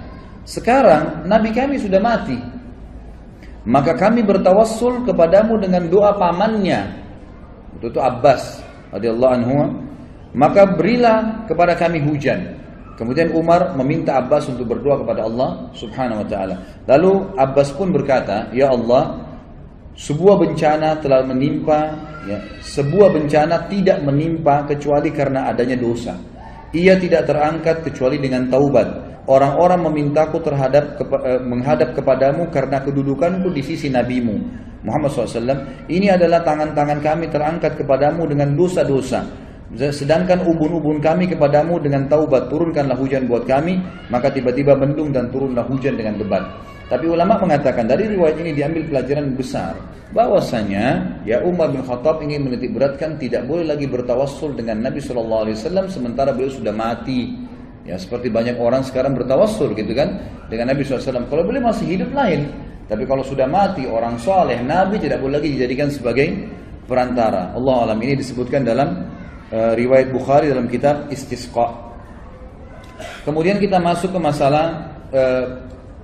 Sekarang nabi kami sudah mati, maka kami bertawassul kepadamu dengan doa pamannya, itu Abbas radhiyallahu anhu, maka berilah kepada kami hujan. Kemudian Umar meminta Abbas untuk berdoa kepada Allah Subhanahu wa taala. Lalu Abbas pun berkata, ya Allah, sebuah bencana telah menimpa, ya, sebuah bencana tidak menimpa kecuali karena adanya dosa. Ia tidak terangkat kecuali dengan taubat. Orang-orang memintaku menghadap kepadamu karena kedudukanku di sisi nabimu Muhammad SAW. Ini adalah tangan-tangan kami terangkat kepadamu dengan dosa-dosa. Sedangkan ubun-ubun kami kepadamu dengan taubat. Turunkanlah hujan buat kami. Maka tiba-tiba mendung dan turunlah hujan dengan lebat. Tapi ulama mengatakan dari riwayat ini diambil pelajaran besar, bahwasanya ya Umar bin Khattab ingin menitik beratkan tidak boleh lagi bertawassul dengan Nabi SAW sementara beliau sudah mati. Ya, seperti banyak orang sekarang bertawassul gitu kan dengan Nabi SAW. Kalau beliau masih hidup lain, tapi kalau sudah mati orang soleh, Nabi tidak boleh lagi dijadikan sebagai perantara. Allah alam, ini disebutkan dalam riwayat Bukhari dalam kitab Istisqa. Kemudian kita masuk ke masalah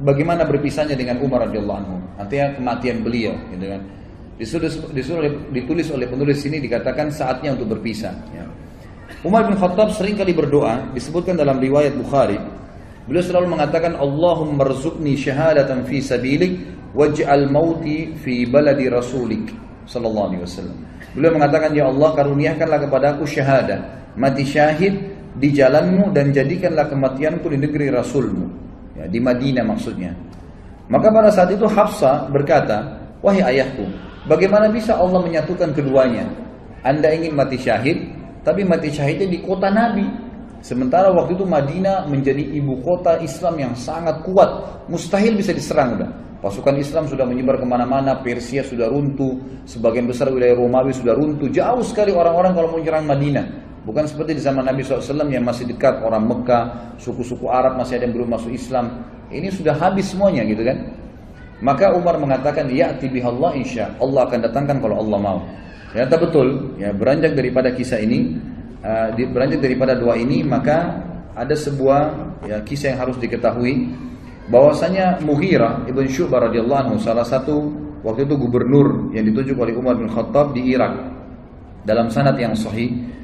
bagaimana berpisahnya dengan Umar radhiyallahu anhu, artinya kematian beliau, gitu kan. Ditulis oleh penulis ini dikatakan saatnya untuk berpisah. Ya. Umar bin Khattab sering kali berdoa, disebutkan dalam riwayat Bukhari. Beliau selalu mengatakan, Allahumma rzuqni syahadatan fi sabilik, waj'al mauti fi baladi rasulik, sallallahu alaihi wasallam. Beliau mengatakan, ya Allah, karuniakanlah kepadaku syahadah, mati syahid di jalanmu, dan jadikanlah kematianku di negeri Rasulmu. Ya, di Madinah maksudnya. Maka pada saat itu Hafsah berkata, wahai ayahku, bagaimana bisa Allah menyatukan keduanya? Anda ingin mati syahid, tapi mati syahidnya di kota Nabi. Sementara waktu itu Madinah menjadi ibu kota Islam yang sangat kuat, mustahil bisa diserang udah. Pasukan Islam sudah menyebar kemana-mana, Persia sudah runtuh, sebagian besar wilayah Romawi sudah runtuh, jauh sekali orang-orang kalau mau menyerang Madinah. Bukan seperti di zaman Nabi SAW yang masih dekat, orang Mekah, suku-suku Arab masih ada yang belum masuk Islam. Ini sudah habis semuanya gitu kan. Maka Umar mengatakan, ya'ti bihallah insya Allah akan datangkan kalau Allah mau. Ternyata betul, ya, beranjak daripada kisah ini, beranjak daripada doa ini, maka ada sebuah ya, kisah yang harus diketahui, bahwasanya Mughirah ibn Syu'bah radhiyallahu anhu, salah satu waktu itu gubernur yang ditunjuk oleh Umar bin Khattab di Irak, dalam sanad yang sahih,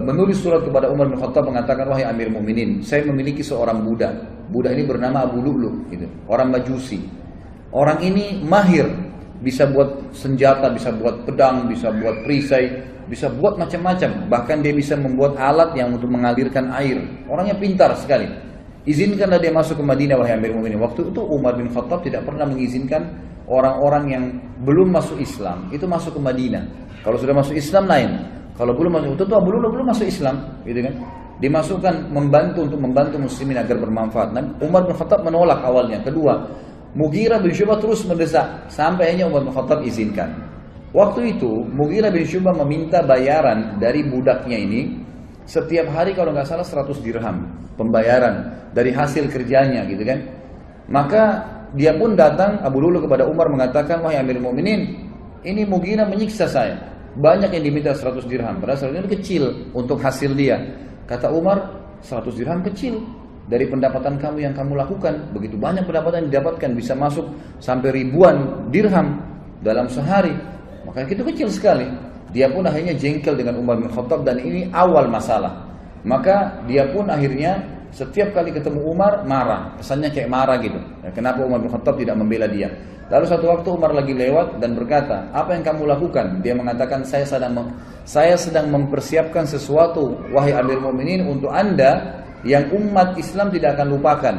menulis surat kepada Umar bin Khattab mengatakan, wahai Amir Mukminin, saya memiliki seorang budak. Budak ini bernama Abu Lu'lu, gitu, orang Majusi. Orang ini mahir, bisa buat senjata, bisa buat pedang, bisa buat perisai, bisa buat macam-macam. Bahkan dia bisa membuat alat yang untuk mengalirkan air. Orangnya pintar sekali. Izinkanlah dia masuk ke Madinah, wahai Amir Mukminin. Waktu itu Umar bin Khattab tidak pernah mengizinkan orang-orang yang belum masuk Islam itu masuk ke Madinah. Kalau sudah masuk Islam lain. Kalau belum masuk, tentu Abu Lu'lu belum masuk Islam, gitu kan? Dimasukkan untuk membantu muslimin agar bermanfaat. Nah, Umar bin Khattab menolak awalnya. Kedua, Mughirah bin Syu'bah terus mendesak sampai akhirnya Umar bin Khattab izinkan. Waktu itu Mughirah bin Syu'bah meminta bayaran dari budaknya ini setiap hari kalau nggak salah 100 dirham pembayaran dari hasil kerjanya, gitu kan? Maka dia pun datang Abu Lu'lu kepada Umar mengatakan, wahai Amir Mukminin, ini Mughirah menyiksa saya. Banyak yang diminta 100 dirham, padahal 100 dirham kecil untuk hasil dia. Kata Umar, 100 dirham kecil dari pendapatan kamu yang kamu lakukan. Begitu banyak pendapatan yang didapatkan, bisa masuk sampai ribuan dirham dalam sehari. Maka itu kecil sekali. Dia pun akhirnya jengkel dengan Umar bin Khattab dan ini awal masalah. Maka dia pun akhirnya setiap kali ketemu Umar marah, kesannya kayak marah gitu. Ya, kenapa Umar bin Khattab tidak membela dia? Lalu satu waktu Umar lagi lewat dan berkata, apa yang kamu lakukan? Dia mengatakan, saya sedang mempersiapkan sesuatu, wahai Amir Mu'minin, untuk anda yang umat Islam tidak akan lupakan,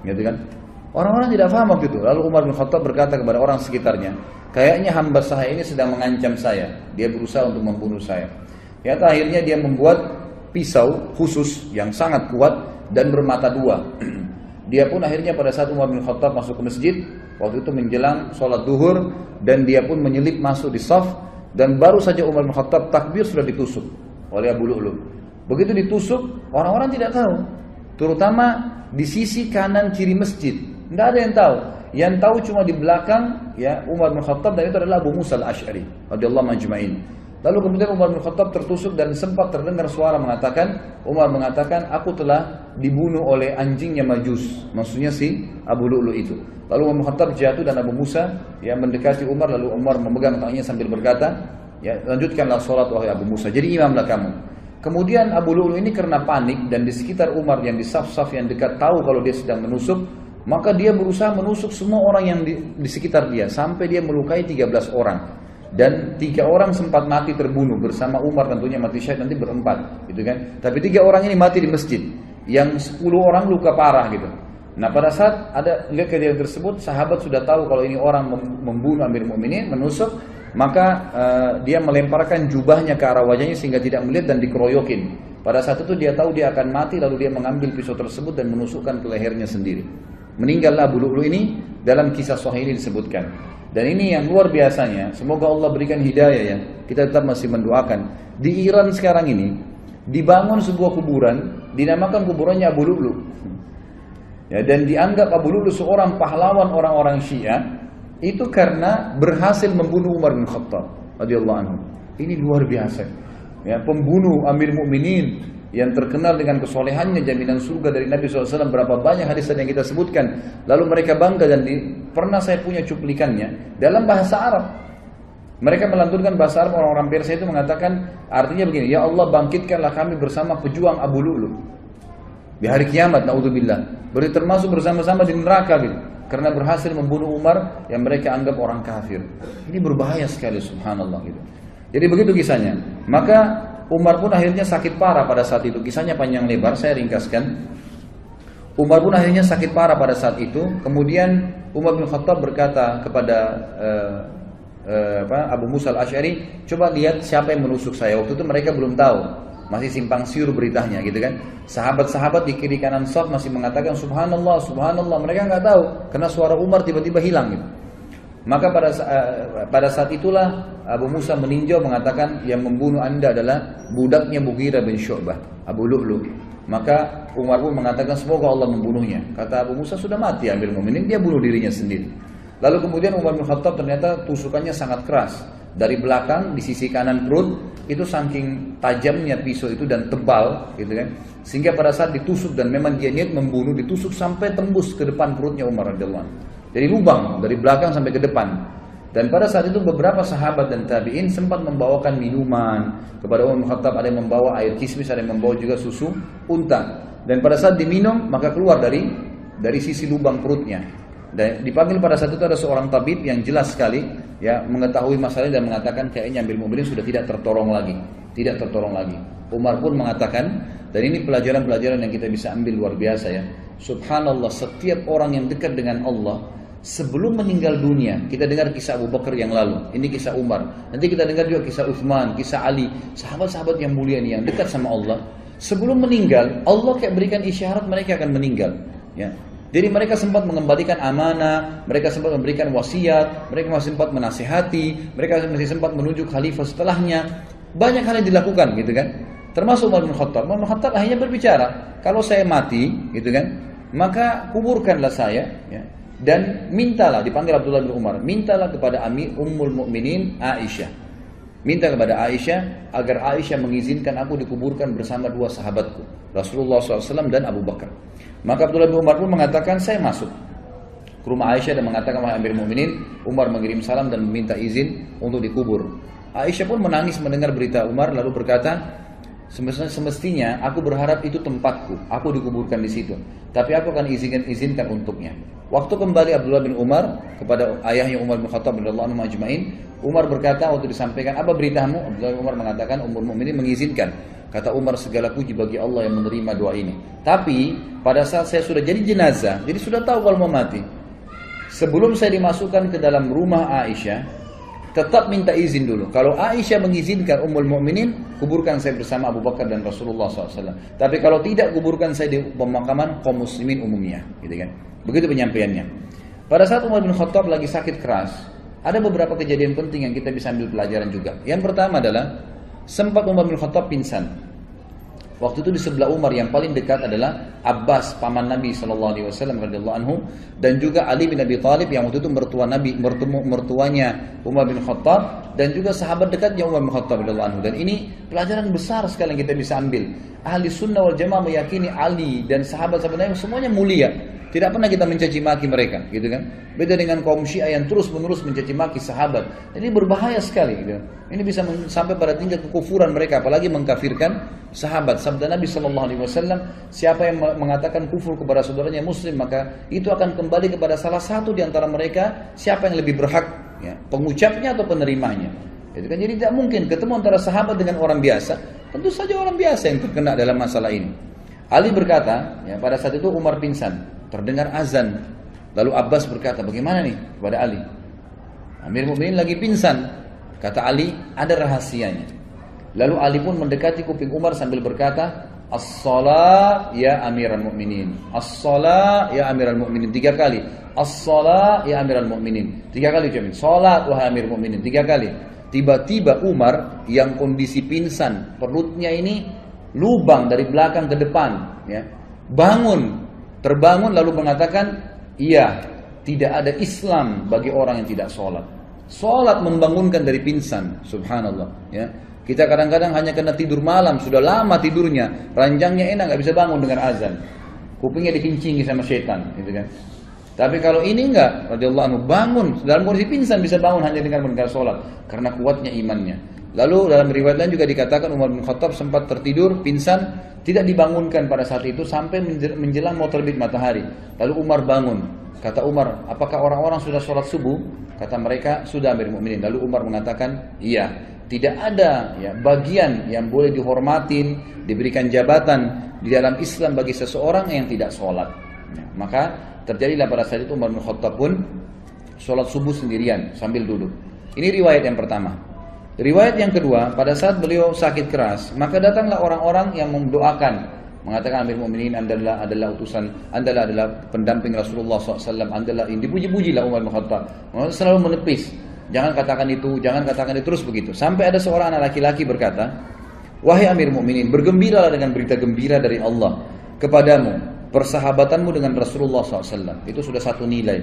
gitu kan? Orang-orang tidak paham waktu itu. Lalu Umar bin Khattab berkata kepada orang sekitarnya, kayaknya hamba saya ini sedang mengancam saya. Dia berusaha untuk membunuh saya. Akhirnya dia membuat pisau khusus yang sangat kuat dan bermata dua. Dia pun akhirnya pada saat Umar bin Khattab masuk ke masjid, waktu itu menjelang sholat duhur, dan dia pun menyelip masuk di saf, dan baru saja Umar bin Khattab takbir sudah ditusuk oleh Abu Lu'lu'. Begitu ditusuk, orang-orang tidak tahu, terutama di sisi kanan kiri masjid, tidak ada yang tahu. Yang tahu cuma di belakang ya Umar bin Khattab, dan itu adalah Abu Musa al-Ash'ari radhiyallahu majma'in. Lalu kemudian Umar bin Khattab tertusuk dan sempat terdengar suara mengatakan, Umar mengatakan, aku telah dibunuh oleh anjingnya Majus, maksudnya si Abu Lu'lu' itu. Lalu Umar bin Khattab jatuh dan Abu Musa yang mendekati Umar, lalu Umar memegang tangannya sambil berkata, ya lanjutkanlah sholat wahai Abu Musa, jadi imamlah kamu. Kemudian Abu Lu'lu' ini karena panik dan di sekitar Umar yang di saf-saf yang dekat tahu kalau dia sedang menusuk, maka dia berusaha menusuk semua orang yang di sekitar dia sampai dia melukai 13 orang. Dan 3 orang sempat mati terbunuh bersama Umar, tentunya mati syahid nanti berempat, gitu kan. Tapi 3 orang ini mati di masjid, yang 10 orang luka parah gitu. Nah pada saat ada lihat kejadian tersebut, sahabat sudah tahu kalau ini orang membunuh Amir Mu'minin, menusuk, maka dia melemparkan jubahnya ke arah wajahnya sehingga tidak melihat dan dikeroyokin. Pada saat itu dia tahu dia akan mati, lalu dia mengambil pisau tersebut dan menusukkan ke lehernya sendiri. Meninggallah Abu Lu'lu' ini, dalam kisah sahih ini disebutkan. Dan ini yang luar biasanya, semoga Allah berikan hidayah ya. Kita tetap masih mendoakan. Di Iran sekarang ini dibangun sebuah kuburan, dinamakan kuburannya Abu Lu'lu'. Ya, dan dianggap Abu Lu'lu' seorang pahlawan orang-orang Syiah itu karena berhasil membunuh Umar bin Khattab radhiyallahu anhu. Ini luar biasa. Ya, pembunuh Amir Mu'minin yang terkenal dengan kesolehannya, jaminan surga dari Nabi SAW, berapa banyak hadis yang kita sebutkan. Lalu mereka bangga dan pernah saya punya cuplikannya dalam bahasa Arab. Mereka melantunkan bahasa Arab, orang-orang Persia itu mengatakan artinya begini, ya Allah bangkitkanlah kami bersama pejuang Abu Lu'lu' di hari kiamat, naudzubillah. Berarti termasuk bersama-sama di neraka gitu, karena berhasil membunuh Umar yang mereka anggap orang kafir. Ini berbahaya sekali, subhanallah gitu. Jadi begitu kisahnya. Maka Umar pun akhirnya sakit parah pada saat itu. Kisahnya panjang lebar, saya ringkaskan. Umar pun akhirnya sakit parah pada saat itu. Kemudian Umar bin Khattab berkata kepada Abu Musa al-Ash'ari, coba lihat siapa yang menusuk saya. Waktu itu mereka belum tahu, masih simpang siur beritanya gitu kan. Sahabat-sahabat di kiri kanan saf masih mengatakan subhanallah, subhanallah. Mereka nggak tahu karena suara Umar tiba-tiba hilang gitu. Maka pada saat itulah Abu Musa meninjau mengatakan yang membunuh anda adalah budaknya Mughirah bin Syu'bah, Abu Lu'lu'. Maka Umar pun mengatakan semoga Allah membunuhnya. Kata Abu Musa, sudah mati Amir Mu'minin, dia bunuh dirinya sendiri. Lalu kemudian Umar bin Khattab ternyata tusukannya sangat keras. Dari belakang di sisi kanan perut itu saking tajamnya pisau itu dan tebal gitu kan. Sehingga pada saat ditusuk dan memang dia niat membunuh, ditusuk sampai tembus ke depan perutnya Umar radhiyallahu anhu. Dari lubang, dari belakang sampai ke depan. Dan pada saat itu beberapa sahabat dan tabi'in sempat membawakan minuman kepada Umar bin Khattab. Ada yang membawa air kismis, ada yang membawa juga susu unta. Dan pada saat diminum maka keluar dari sisi lubang perutnya. Dan dipanggil pada saat itu ada seorang tabib yang jelas sekali ya mengetahui masalah dan mengatakan kayaknya Amir Mu'minin sudah tidak tertolong lagi. Tidak tertolong lagi. Umar pun mengatakan, dan ini pelajaran-pelajaran yang kita bisa ambil luar biasa ya. Subhanallah, setiap orang yang dekat dengan Allah sebelum meninggal dunia, kita dengar kisah Abu Bakar yang lalu, ini kisah Umar, nanti kita dengar juga kisah Uthman, kisah Ali, sahabat-sahabat yang mulia ini yang dekat sama Allah. Sebelum meninggal, Allah kayak berikan isyarat mereka akan meninggal. Ya. Jadi mereka sempat mengembalikan amanah, mereka sempat memberikan wasiat, mereka masih sempat menasihati, mereka masih sempat menunjuk khalifah setelahnya. Banyak hal yang dilakukan, gitu kan? Termasuk Umar bin Khattab. Umar bin Khattab akhirnya berbicara, kalau saya mati, gitu kan, maka kuburkanlah saya, ya. Dan mintalah, dipanggil Abdullah bin Umar, mintalah kepada Ummul Mukminin Aisyah. Minta kepada Aisyah agar Aisyah mengizinkan aku dikuburkan bersama 2 sahabatku, Rasulullah SAW dan Abu Bakar. Maka Abdullah bin Umar pun mengatakan, saya masuk ke rumah Aisyah dan mengatakan, wahai Amir Mu'minin, Umar mengirim salam dan meminta izin untuk dikubur. Aisyah pun menangis mendengar berita Umar lalu berkata, semestinya aku berharap itu tempatku, aku dikuburkan di situ. Tapi aku akan izinkan untuknya. Waktu kembali Abdullah bin Umar kepada ayahnya Umar bin Khattab radhiyallahu anhu majma'in, Umar berkata waktu disampaikan, apa beritamu? Abdullah bin Umar mengatakan, Ummul Mukminin mengizinkan. Kata Umar, segala puji bagi Allah yang menerima doa ini. Tapi pada saat saya sudah jadi jenazah, jadi sudah tahu kalau mau mati. Sebelum saya dimasukkan ke dalam rumah Aisyah, tetap minta izin dulu. Kalau Aisyah mengizinkan Ummul Mukminin, kuburkan saya bersama Abu Bakar dan Rasulullah SAW. Tapi kalau tidak, kuburkan saya di pemakaman kaum muslimin umumnya. Gitu kan? Begitu penyampaiannya. Pada saat Umar bin Khattab lagi sakit keras, ada beberapa kejadian penting yang kita bisa ambil pelajaran juga. Yang pertama adalah, sempat Umar bin Khattab pingsan. Waktu itu di sebelah Umar yang paling dekat adalah Abbas, paman Nabi SAW radhiyallahu anhu, dan juga Ali bin Abi Thalib yang waktu itu mertuanya Umar bin Khattab, dan juga sahabat dekatnya Umar bin Khattab radhiyallahu anhu. Dan ini pelajaran besar sekali yang kita bisa ambil. Ahli sunnah wal jamaah meyakini Ali dan sahabat-sahabat Nabi semuanya mulia. Tidak pernah kita mencaci maki mereka, gitu kan? Beda dengan kaum Syiah yang terus-menerus mencaci maki sahabat. Ini berbahaya sekali, gitu. Ini bisa sampai pada tingkat kekufuran mereka, apalagi mengkafirkan sahabat. Sabda Nabi SAW, siapa yang mengatakan kufur kepada saudaranya Muslim, maka itu akan kembali kepada salah satu di antara mereka, siapa yang lebih berhak, ya, pengucapnya atau penerimanya. Gitu kan? Jadi tidak mungkin ketemu antara sahabat dengan orang biasa. Tentu saja orang biasa yang terkena dalam masalah ini. Ali berkata, ya, pada saat itu Umar pingsan. Terdengar azan. Lalu Abbas berkata, bagaimana nih kepada Ali? Amir Mu'minin lagi pingsan. Kata Ali, ada rahasianya. Lalu Ali pun mendekati kuping Umar sambil berkata, As-salat ya Amiral Mu'minin. As-salat ya Amiral Mu'minin. 3 kali. As-salat ya Amiral Mu'minin. 3 kali ucapin. Salat wahai Amir Mu'minin. 3 kali. Tiba-tiba Umar yang kondisi pingsan, perutnya ini lubang dari belakang ke depan, ya, terbangun lalu mengatakan, iya, tidak ada Islam bagi orang yang tidak sholat. Sholat membangunkan dari pingsan, subhanallah. Ya. Kita kadang-kadang hanya kena tidur malam, sudah lama tidurnya, ranjangnya enak, gak bisa bangun dengan azan. Kupingnya dikincingi sama setan, gitu kan. Tapi kalau ini enggak, radhiyallahu anhu, bangun dalam kondisi pingsan bisa bangun hanya dengan mendengar sholat, karena kuatnya imannya. Lalu dalam riwayat lain juga dikatakan Umar bin Khattab sempat tertidur, pingsan, tidak dibangunkan pada saat itu sampai menjelang mau terbit matahari. Lalu Umar bangun. Kata Umar, apakah orang-orang sudah sholat subuh? Kata mereka, sudah Amir Mu'minin. Lalu Umar mengatakan, iya. Tidak ada, ya, bagian yang boleh dihormatin, diberikan jabatan di dalam Islam bagi seseorang yang tidak sholat. Ya, maka terjadilah pada saat itu Umar bin Khattab pun sholat subuh sendirian sambil duduk. Ini riwayat yang pertama. Riwayat yang kedua, pada saat beliau sakit keras, maka datanglah orang-orang yang mendoakan, mengatakan Amir Mu'minin, anda adalah utusan, anda adalah pendamping Rasulullah SAW, anda adalah ini. Dipuji-pujilah Umar bin Khattab, selalu menepis, jangan katakan itu, terus begitu. Sampai ada seorang anak laki-laki berkata, wahai Amir Mu'minin, bergembiralah dengan berita gembira dari Allah kepadamu, persahabatanmu dengan Rasulullah SAW, itu sudah satu nilai.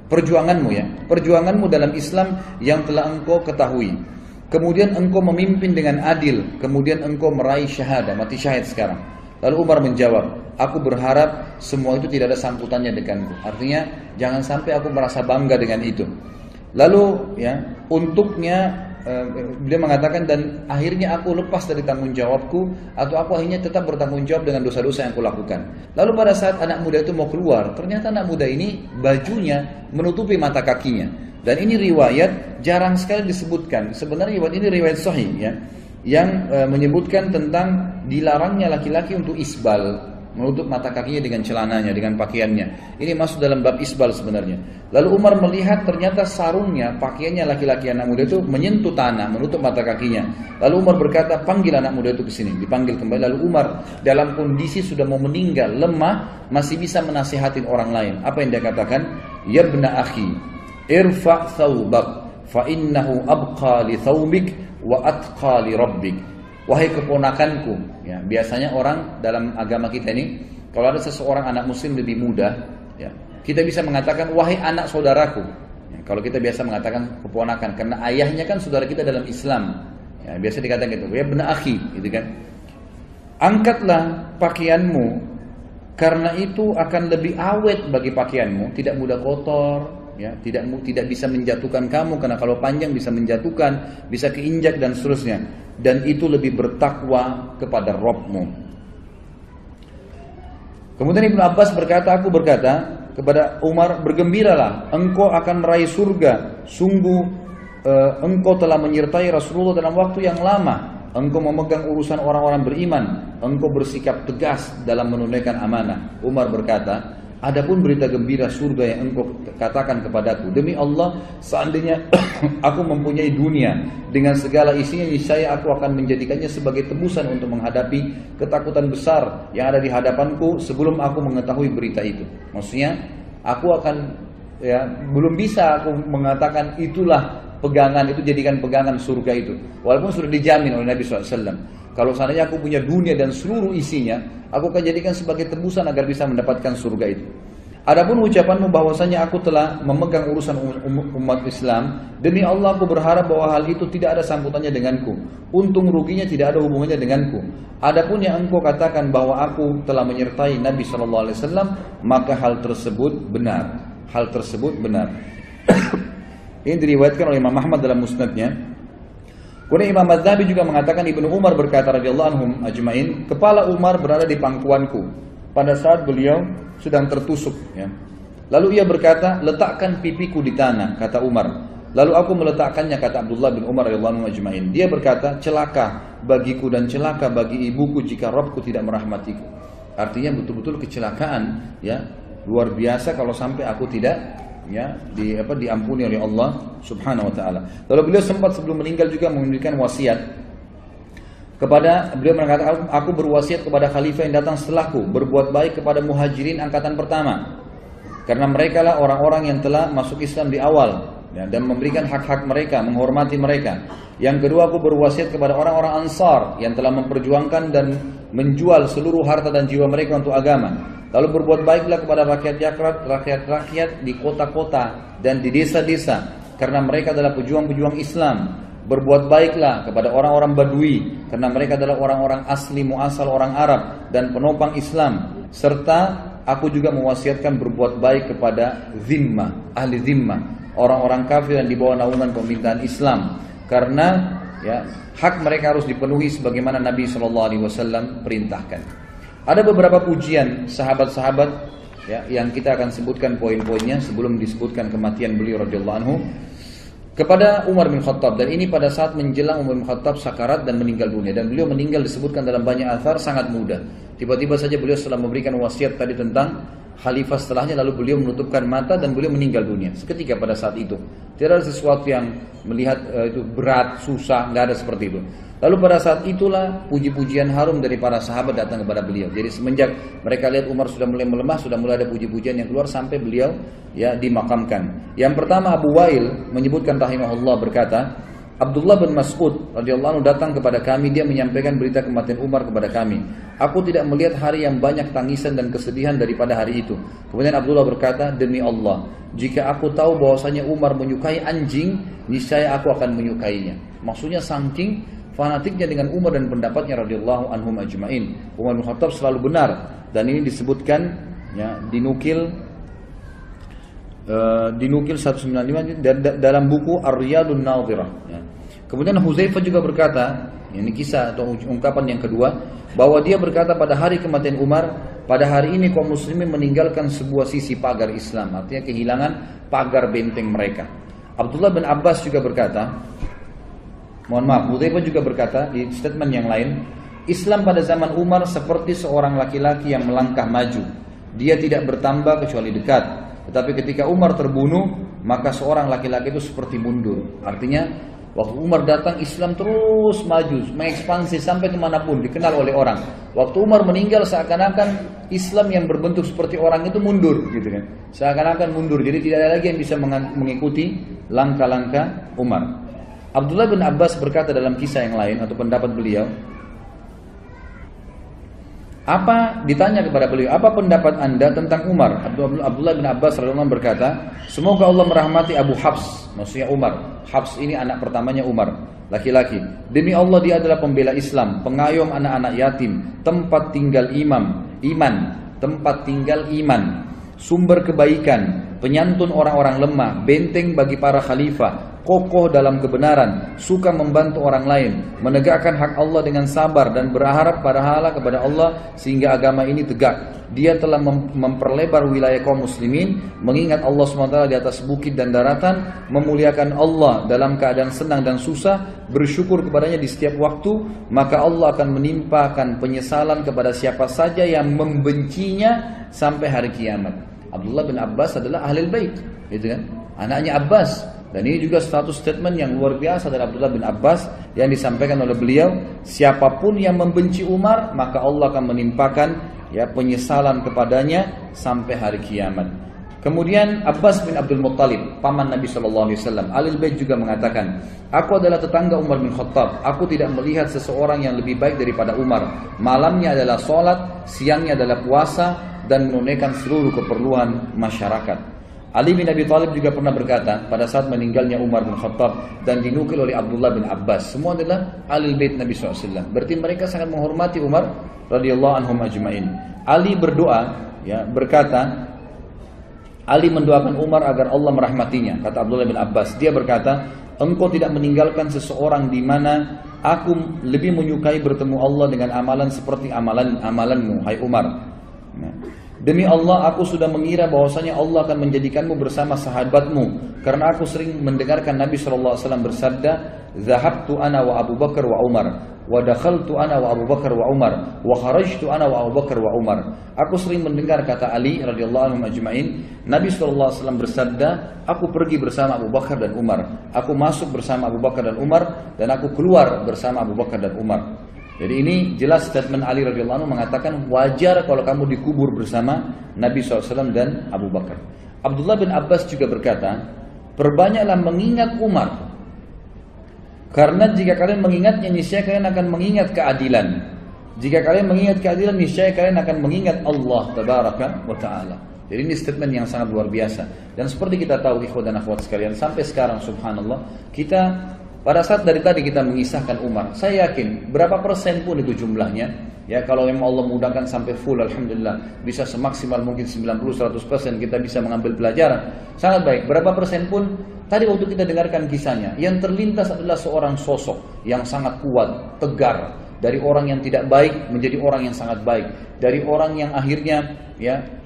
Perjuanganmu, ya, perjuanganmu dalam Islam yang telah engkau ketahui. Kemudian engkau memimpin dengan adil, kemudian engkau meraih syahadah, mati syahid sekarang. Lalu Umar menjawab, aku berharap semua itu tidak ada sangkutannya denganku. Artinya jangan sampai aku merasa bangga dengan itu. Lalu, ya, untuknya beliau mengatakan, dan akhirnya aku lepas dari tanggung jawabku, atau aku akhirnya tetap bertanggung jawab dengan dosa-dosa yang aku lakukan. Lalu pada saat anak muda itu mau keluar, ternyata anak muda ini bajunya menutupi mata kakinya. Dan ini riwayat jarang sekali disebutkan. Sebenarnya riwayat ini riwayat sahih, ya, yang menyebutkan tentang dilarangnya laki-laki untuk isbal, menutup mata kakinya dengan celananya, dengan pakaiannya. Ini masuk dalam bab isbal sebenarnya. Lalu Umar melihat ternyata sarungnya, pakaiannya laki-laki anak muda itu menyentuh tanah, menutup mata kakinya. Lalu Umar berkata, panggil anak muda itu ke sini. Dipanggil kembali. Lalu Umar dalam kondisi sudah mau meninggal, lemah, masih bisa menasihatin orang lain. Apa yang dia katakan? Ya ibna akhi, irfa' thawbak, fa innahu abqa li thawbik wa atqa li rabbik. Wahai keponakanku, ya, biasanya orang dalam agama kita ini, kalau ada seseorang anak muslim lebih muda, ya, kita bisa mengatakan wahai anak saudaraku. Ya, kalau kita biasa mengatakan keponakan, karena ayahnya kan saudara kita dalam Islam. Ya, biasa dikatakan gitu, ya ibna akhi, gitu kan. Angkatlah pakaianmu, karena itu akan lebih awet bagi pakaianmu, tidak mudah kotor, ya, tidak bisa menjatuhkan kamu, karena kalau panjang bisa menjatuhkan, bisa keinjak dan seterusnya. Dan itu lebih bertakwa kepada Rabbmu. Kemudian Ibnu Abbas berkata, aku berkata kepada Umar, bergembiralah, engkau akan meraih surga. Sungguh engkau telah menyertai Rasulullah dalam waktu yang lama. Engkau memegang urusan orang-orang beriman. Engkau bersikap tegas dalam menunaikan amanah. Umar berkata, adapun berita gembira surga yang engkau katakan kepadaku, demi Allah, seandainya aku mempunyai dunia dengan segala isinya, niscaya aku akan menjadikannya sebagai tebusan untuk menghadapi ketakutan besar yang ada di hadapanku sebelum aku mengetahui berita itu. Maksudnya, aku akan, ya, belum bisa aku mengatakan itulah pegangan, itu jadikan pegangan surga itu, walaupun sudah dijamin oleh Nabi SAW. Kalau seandainya aku punya dunia dan seluruh isinya, aku akan jadikan sebagai tebusan agar bisa mendapatkan surga itu. Adapun ucapanmu bahwasanya aku telah memegang urusan umat Islam, demi Allah aku berharap bahwa hal itu tidak ada sambutannya denganku. Untung ruginya tidak ada hubungannya denganku. Adapun yang engkau katakan bahwa aku telah menyertai Nabi SAW, maka hal tersebut benar. Hal tersebut benar. Ini diriwayatkan oleh Imam Ahmad dalam musnadnya. Kemudian Imam Az-Zahabi juga mengatakan, Ibnu Umar berkata radhiyallahu anhum ajmain, kepala Umar berada di pangkuanku pada saat beliau sedang tertusuk, ya. Lalu ia berkata, letakkan pipiku di tanah, kata Umar. Lalu aku meletakkannya, kata Abdullah bin Umar radhiyallahu anhu ajmain. Dia berkata, celaka bagiku dan celaka bagi ibuku jika Rabbku tidak merahmatiku. Artinya betul-betul kecelakaan, ya, luar biasa kalau sampai aku tidak, ya, diampuni oleh Allah Subhanahu wa taala. Lalu beliau sempat sebelum meninggal juga memberikan wasiat kepada, beliau mengatakan, aku berwasiat kepada khalifah yang datang setelahku, berbuat baik kepada muhajirin angkatan pertama, karena mereka lah orang-orang yang telah masuk Islam di awal, ya, dan memberikan hak-hak mereka, menghormati mereka. Yang kedua, aku berwasiat kepada orang-orang Ansar yang telah memperjuangkan dan menjual seluruh harta dan jiwa mereka untuk agama. Lalu berbuat baiklah kepada rakyat-rakyat di kota-kota dan di desa-desa, karena mereka adalah pejuang-pejuang Islam. Berbuat baiklah kepada orang-orang Badui, karena mereka adalah orang-orang asli muasal orang Arab dan penopang Islam. Serta aku juga mewasiatkan berbuat baik kepada zimmah, ahli zimmah, orang-orang kafir yang di bawah naungan pemerintahan Islam, karena, ya, hak mereka harus dipenuhi sebagaimana Nabi SAW perintahkan. Ada beberapa pujian sahabat-sahabat, ya, yang kita akan sebutkan poin-poinnya sebelum disebutkan kematian beliau radhiyallahu anhu kepada Umar bin Khattab, dan ini pada saat menjelang Umar bin Khattab sakarat dan meninggal dunia, dan beliau meninggal disebutkan dalam banyak athar sangat muda. Tiba-tiba saja beliau setelah memberikan wasiat tadi tentang khalifah setelahnya, lalu beliau menutupkan mata dan beliau meninggal dunia seketika pada saat itu. Tidak ada sesuatu yang melihat itu berat, susah, nggak ada seperti itu. Lalu pada saat itulah puji-pujian harum dari para sahabat datang kepada beliau. Jadi semenjak mereka lihat Umar sudah mulai melemah, sudah mulai ada puji-pujian yang keluar sampai beliau, ya, dimakamkan. Yang pertama, Abu Wail menyebutkan rahimahullah berkata, Abdullah bin Mas'ud radhiyallahu anhu datang kepada kami, dia menyampaikan berita kematian Umar kepada kami. Aku tidak melihat hari yang banyak tangisan dan kesedihan daripada hari itu. Kemudian Abdullah berkata, demi Allah, jika aku tahu bahwasanya Umar menyukai anjing, niscaya aku akan menyukainya. Maksudnya saking fanatiknya dengan Umar dan pendapatnya radhiyallahu anhum ajmain. Umar bin Khattab selalu benar, dan ini disebutkan, ya, dinukil 195 dalam buku Ar-Riyadun Nadhirah, ya. Kemudian Hudzaifah juga berkata, ini kisah atau ungkapan yang kedua, bahwa dia berkata pada hari kematian Umar, pada hari ini kaum muslimin meninggalkan sebuah sisi pagar Islam, artinya kehilangan pagar benteng mereka. Abdullah bin Abbas juga berkata, Hudzaifah juga berkata di statement yang lain, Islam pada zaman Umar seperti seorang laki-laki yang melangkah maju. Dia tidak bertambah kecuali dekat. Tetapi ketika Umar terbunuh, maka seorang laki-laki itu seperti mundur. Artinya, waktu Umar datang, Islam terus maju, mengekspansi sampai kemanapun, dikenal oleh orang. Waktu Umar meninggal, seakan-akan Islam yang berbentuk seperti orang itu mundur, gitu kan? Seakan-akan mundur. Jadi tidak ada lagi yang bisa mengikuti langkah-langkah Umar. Abdullah bin Abbas berkata dalam kisah yang lain atau pendapat beliau, ditanya kepada beliau, apa pendapat anda tentang Umar? Abdullah bin Abbas radhiyallahu anhu berkata, semoga Allah merahmati Abu Hafs, maksudnya Umar. Hafs ini anak pertamanya Umar, laki-laki. Demi Allah dia adalah pembela Islam, pengayom anak-anak yatim, tempat tinggal iman, tempat tinggal iman, sumber kebaikan, penyantun orang-orang lemah, benteng bagi para khalifah, kokoh dalam kebenaran, suka membantu orang lain, menegakkan hak Allah dengan sabar dan berharap pahala kepada Allah sehingga agama ini tegak. Dia telah memperlebar wilayah kaum muslimin, mengingat Allah SWT di atas bukit dan daratan, memuliakan Allah dalam keadaan senang dan susah, bersyukur kepadanya di setiap waktu, maka Allah akan menimpakan penyesalan kepada siapa saja yang membencinya sampai hari kiamat. Abdullah bin Abbas adalah ahlul bait, gitu kan? Anaknya Abbas. Dan ini juga status statement yang luar biasa dari Abdullah bin Abbas yang disampaikan oleh beliau, siapapun yang membenci Umar, maka Allah akan menimpakan penyesalan kepadanya sampai hari kiamat. Kemudian Abbas bin Abdul Muttalib, paman Nabi SAW, Ahlul Bait juga mengatakan, aku adalah tetangga Umar bin Khattab, aku tidak melihat seseorang yang lebih baik daripada Umar. Malamnya adalah sholat, siangnya adalah puasa, dan menunaikan seluruh keperluan masyarakat. Ali bin Abi Thalib juga pernah berkata pada saat meninggalnya Umar bin Khattab, dan dinukil oleh Abdullah bin Abbas, semua adalah Ahlul Bait Nabi SAW. Berarti mereka sangat menghormati Umar radhiyallahu anhum ajma'in. Ali berdoa, berkata, Ali mendoakan Umar agar Allah merahmatinya. Kata Abdullah bin Abbas, dia berkata, engkau tidak meninggalkan seseorang di mana aku lebih menyukai bertemu Allah dengan amalan seperti amalanmu, hai Umar. Demi Allah, aku sudah mengira bahwasanya Allah akan menjadikanmu bersama sahabatmu, karena aku sering mendengarkan Nabi SAW bersabda, "Zahabtu ana wa Abu Bakar wa Umar, wa dakhaltu ana wa Abu Bakar wa Umar, wa kharajtu ana wa Abu Bakar wa Umar." Aku sering mendengar, kata Ali radhiyallahu anhu ajma'in, Nabi SAW bersabda, aku pergi bersama Abu Bakar dan Umar, aku masuk bersama Abu Bakar dan Umar, dan aku keluar bersama Abu Bakar dan Umar. Jadi ini jelas statement Ali radhiyallahu anhu mengatakan wajar kalau kamu dikubur bersama Nabi SAW dan Abu Bakar. Abdullah bin Abbas juga berkata, perbanyaklah mengingat Umar, karena jika kalian mengingatnya, niscaya kalian akan mengingat keadilan. Jika kalian mengingat keadilan, niscaya kalian akan mengingat Allah tabaraka wa ta'ala. Jadi ini statement yang sangat luar biasa. Dan seperti kita tahu ikhwan dan akhwat sekalian, sampai sekarang subhanallah, kita pada saat dari tadi kita mengisahkan Umar, saya yakin berapa persen pun itu jumlahnya, ya kalau memang Allah mudahkan sampai full, alhamdulillah, bisa semaksimal mungkin 90-100% kita bisa mengambil pelajaran, sangat baik. Berapa persen pun tadi waktu kita dengarkan kisahnya, yang terlintas adalah seorang sosok yang sangat kuat, tegar, dari orang yang tidak baik menjadi orang yang sangat baik, dari orang yang akhirnya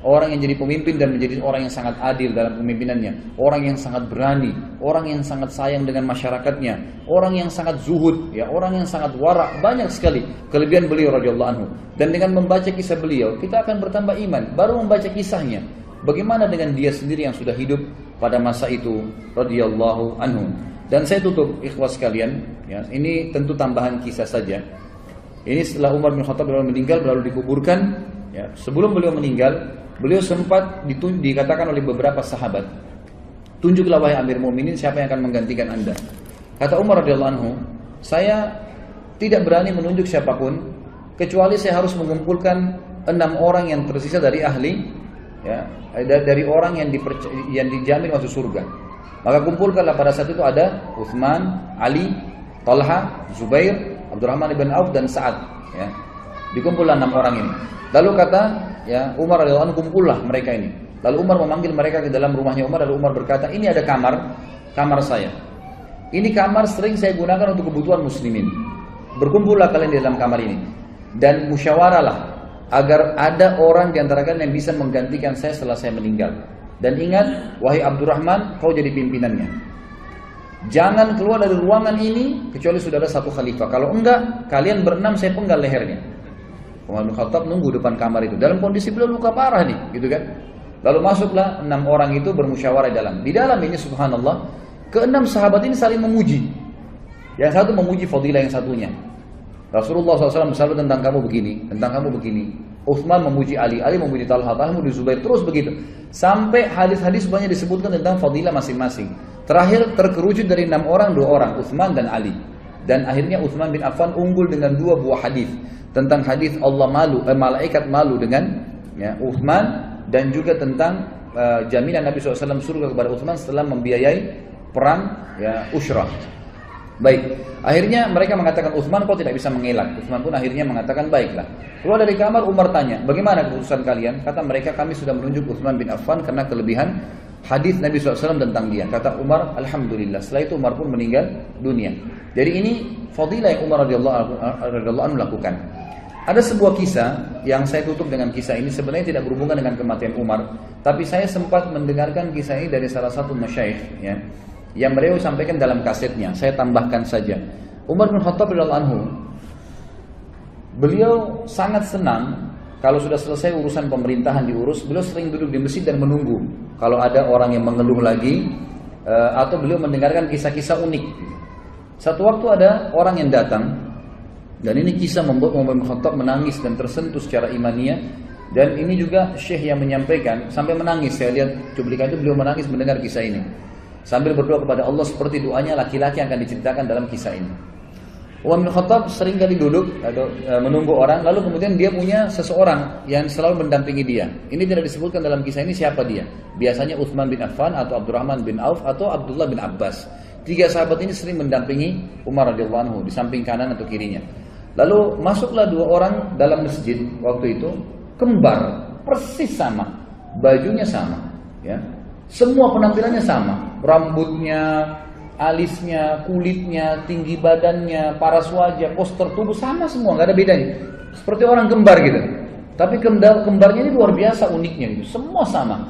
orang yang jadi pemimpin dan menjadi orang yang sangat adil dalam pemimpinannya, orang yang sangat berani, orang yang sangat sayang dengan masyarakatnya, orang yang sangat zuhud, orang yang sangat wara. Banyak sekali kelebihan beliau radhiyallahu anhu. Dan dengan membaca kisah beliau, kita akan bertambah iman. Baru membaca kisahnya, bagaimana dengan dia sendiri yang sudah hidup pada masa itu radhiyallahu anhu. Dan saya tutup ikhwas sekalian, ini tentu tambahan kisah saja. Ini setelah Umar bin Khattab meninggal lalu dikuburkan. Sebelum beliau meninggal, beliau sempat dikatakan oleh beberapa sahabat, tunjuklah wahai Amir Mu'minin siapa yang akan menggantikan anda. Kata Umar radhiyallahu anhu, saya tidak berani menunjuk siapapun kecuali saya harus mengumpulkan 6 orang yang tersisa dari ahli, dari orang yang dijamin masuk surga. Maka kumpulkanlah pada saat itu ada Utsman, Ali, Talha, Zubair, Abdurrahman ibn Auf dan Sa'ad. Dikumpullah 6 orang ini. Lalu kata Umar radhiyallahu anhu, kumpullah mereka ini. Lalu Umar memanggil mereka ke dalam rumahnya Umar. Lalu Umar berkata, ini ada kamar saya. Ini kamar sering saya gunakan untuk kebutuhan muslimin. Berkumpullah kalian di dalam kamar ini dan musyawarahlah agar ada orang di antara kalian yang bisa menggantikan saya setelah saya meninggal. Dan ingat, wahai Abdurrahman, kau jadi pimpinannya. Jangan keluar dari ruangan ini kecuali sudah ada satu khalifah. Kalau enggak, kalian berenam saya penggal lehernya. Umar bin Khattab nunggu depan kamar itu dalam kondisi beliau luka parah nih, gitu kan? Lalu masuklah 6 orang itu bermusyawarah dalam. Di dalam ini subhanallah, ke-6 sahabat ini saling memuji. Yang satu memuji fadilah yang satunya. Rasulullah SAW bersabda tentang kamu begini, tentang kamu begini. Utsman memuji Ali, Ali memuji Talha, Talha memuji Zubair, terus begitu. Sampai hadis-hadis banyak disebutkan tentang fadilah masing-masing. Terakhir terkerucut dari 6 orang, 2 orang, Utsman dan Ali. Dan akhirnya Utsman bin Affan unggul dengan 2 buah hadis. Tentang hadis Allah malaikat malu dengan Utsman, dan juga tentang jaminan Nabi SAW surga kepada Utsman setelah membiayai perang Ushrah. Baik, akhirnya mereka mengatakan Utsman kau tidak bisa mengelak. Utsman pun akhirnya mengatakan baiklah. Keluar dari kamar, Umar tanya, bagaimana keputusan kalian? Kata mereka, kami sudah menunjuk Utsman bin Affan karena kelebihan hadis Nabi SAW tentang dia. Kata Umar, alhamdulillah. Setelah itu Umar pun meninggal dunia. Jadi ini fadilah yang Umar radhiyallahu anhu lakukan. Ada sebuah kisah yang saya tutup dengan kisah ini, sebenarnya tidak berhubungan dengan kematian Umar, tapi saya sempat mendengarkan kisah ini dari salah satu masyayikh, ya, yang beliau sampaikan dalam kasetnya. Saya tambahkan saja. Umar bin Khattab radhiyallahu anhu, beliau sangat senang kalau sudah selesai urusan pemerintahan diurus, beliau sering duduk di masjid dan menunggu kalau ada orang yang mengeluh lagi, atau beliau mendengarkan kisah-kisah unik. Satu waktu ada orang yang datang, dan ini kisah membuat Umar bin Khattab menangis dan tersentuh secara imaniyah. Dan ini juga syekh yang menyampaikan sampai menangis. Saya lihat cuplikan itu, beliau menangis mendengar kisah ini sambil berdoa kepada Allah seperti doanya laki-laki yang akan diceritakan dalam kisah ini. Umar bin Khattab sering kali duduk atau menunggu orang, lalu kemudian dia punya seseorang yang selalu mendampingi dia. Ini tidak disebutkan dalam kisah ini siapa dia. Biasanya Utsman bin Affan atau Abdurrahman bin Auf atau Abdullah bin Abbas. 3 sahabat ini sering mendampingi Umar radhiyallahu anhu di samping kanan atau kirinya. Lalu masuklah 2 orang dalam masjid waktu itu, kembar, persis sama, bajunya sama, ya. Semua penampilannya sama, rambutnya, alisnya, kulitnya, tinggi badannya, paras wajah, poster tubuh sama semua, nggak ada bedanya. Seperti orang kembar gitu. Tapi kembarnya ini luar biasa uniknya gitu. Semua sama.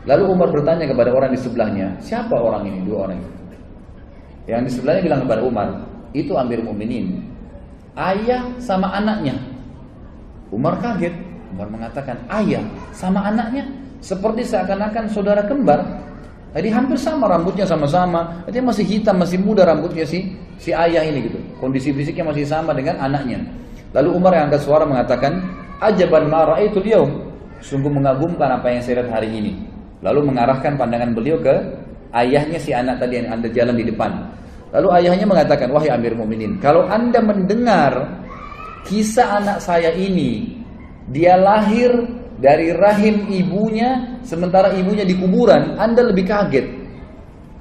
Lalu Umar bertanya kepada orang di sebelahnya, siapa orang ini, 2 orang itu? Yang di sebelahnya bilang kepada Umar, itu Amirul Mukminin, ayah sama anaknya. Umar kaget. Umar mengatakan, ayah sama anaknya, seperti seakan-akan saudara kembar. Jadi hampir sama, rambutnya sama-sama. Dia masih hitam, masih muda rambutnya si ayah ini gitu. Kondisi fisiknya masih sama dengan anaknya. Lalu Umar yang angkat suara mengatakan, ajaban ma ra'aitul yaum, sungguh mengagumkan apa yang saya lihat hari ini. Lalu mengarahkan pandangan beliau ke ayahnya si anak tadi yang anda jalan di depan. Lalu ayahnya mengatakan, wahai Amir Mukminin, kalau anda mendengar kisah anak saya ini, dia lahir dari rahim ibunya, sementara ibunya di kuburan, anda lebih kaget.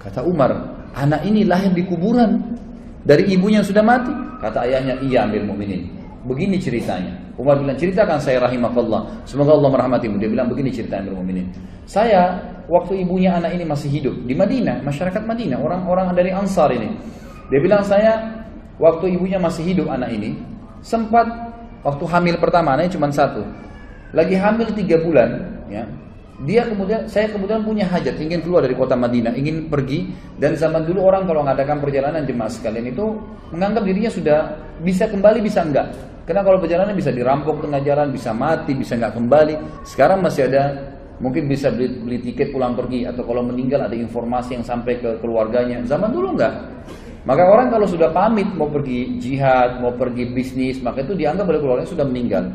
Kata Umar, anak ini lahir di kuburan dari ibunya yang sudah mati? Kata ayahnya, iya Amir Mukminin. Begini ceritanya. Umar bilang, ceritakan saya rahimakallah, semoga Allah merahmatimu. Dia bilang, begini cerita Amir Mukminin. Saya waktu ibunya anak ini masih hidup di Madinah, masyarakat Madinah, orang-orang dari Ansar ini. Dia bilang, saya waktu ibunya masih hidup anak ini, sempat waktu hamil pertama, anaknya cuma 1. Lagi hamil 3 bulan, ya. Saya kemudian punya hajat, ingin keluar dari kota Madinah, ingin pergi. Dan zaman dulu orang kalau mengadakan perjalanan jemaah sekalian itu menganggap dirinya sudah bisa kembali, bisa enggak. Karena kalau perjalanan bisa dirampok tengah jalan, bisa mati, bisa enggak kembali. Sekarang masih ada, mungkin bisa beli tiket pulang pergi, atau kalau meninggal ada informasi yang sampai ke keluarganya. Zaman dulu enggak. Maka orang kalau sudah pamit mau pergi jihad, mau pergi bisnis, maka itu dianggap oleh keluarganya sudah meninggal.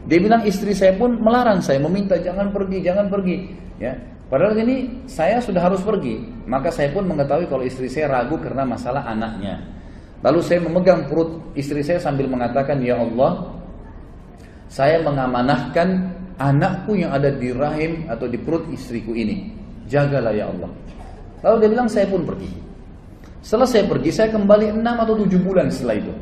Dia bilang, istri saya pun melarang saya, meminta jangan pergi, ya. Padahal ini saya sudah harus pergi. Maka saya pun mengetahui kalau istri saya ragu karena masalah anaknya. Lalu saya memegang perut istri saya sambil mengatakan, ya Allah, saya mengamanahkan anakku yang ada di rahim atau di perut istriku ini. Jagalah ya Allah. Lalu dia bilang, saya pun pergi. Setelah saya pergi, saya kembali 6 atau 7 bulan setelah itu.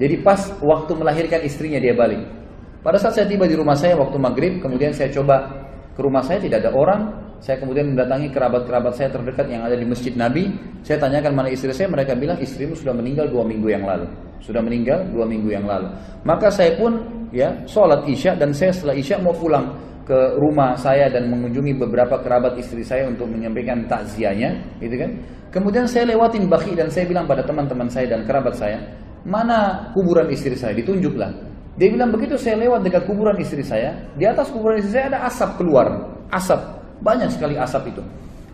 Jadi pas waktu melahirkan istrinya dia balik. Pada saat saya tiba di rumah saya waktu maghrib, kemudian saya coba ke rumah saya, tidak ada orang. Saya kemudian mendatangi kerabat-kerabat saya terdekat yang ada di Masjid Nabi. Saya tanyakan mana istri saya, mereka bilang istrimu sudah meninggal 2 minggu yang lalu. Sudah meninggal 2 minggu yang lalu. Maka saya pun ya sholat isya, dan saya setelah isya mau pulang ke rumah saya dan mengunjungi beberapa kerabat istri saya untuk menyampaikan takziahnya, gitu kan. Kemudian saya lewatin Baqi dan saya bilang pada teman-teman saya dan kerabat saya, mana kuburan istri saya? Ditunjuklah. Dia bilang, begitu saya lewat dekat kuburan istri saya, di atas kuburan istri saya ada asap keluar. Asap, banyak sekali asap itu.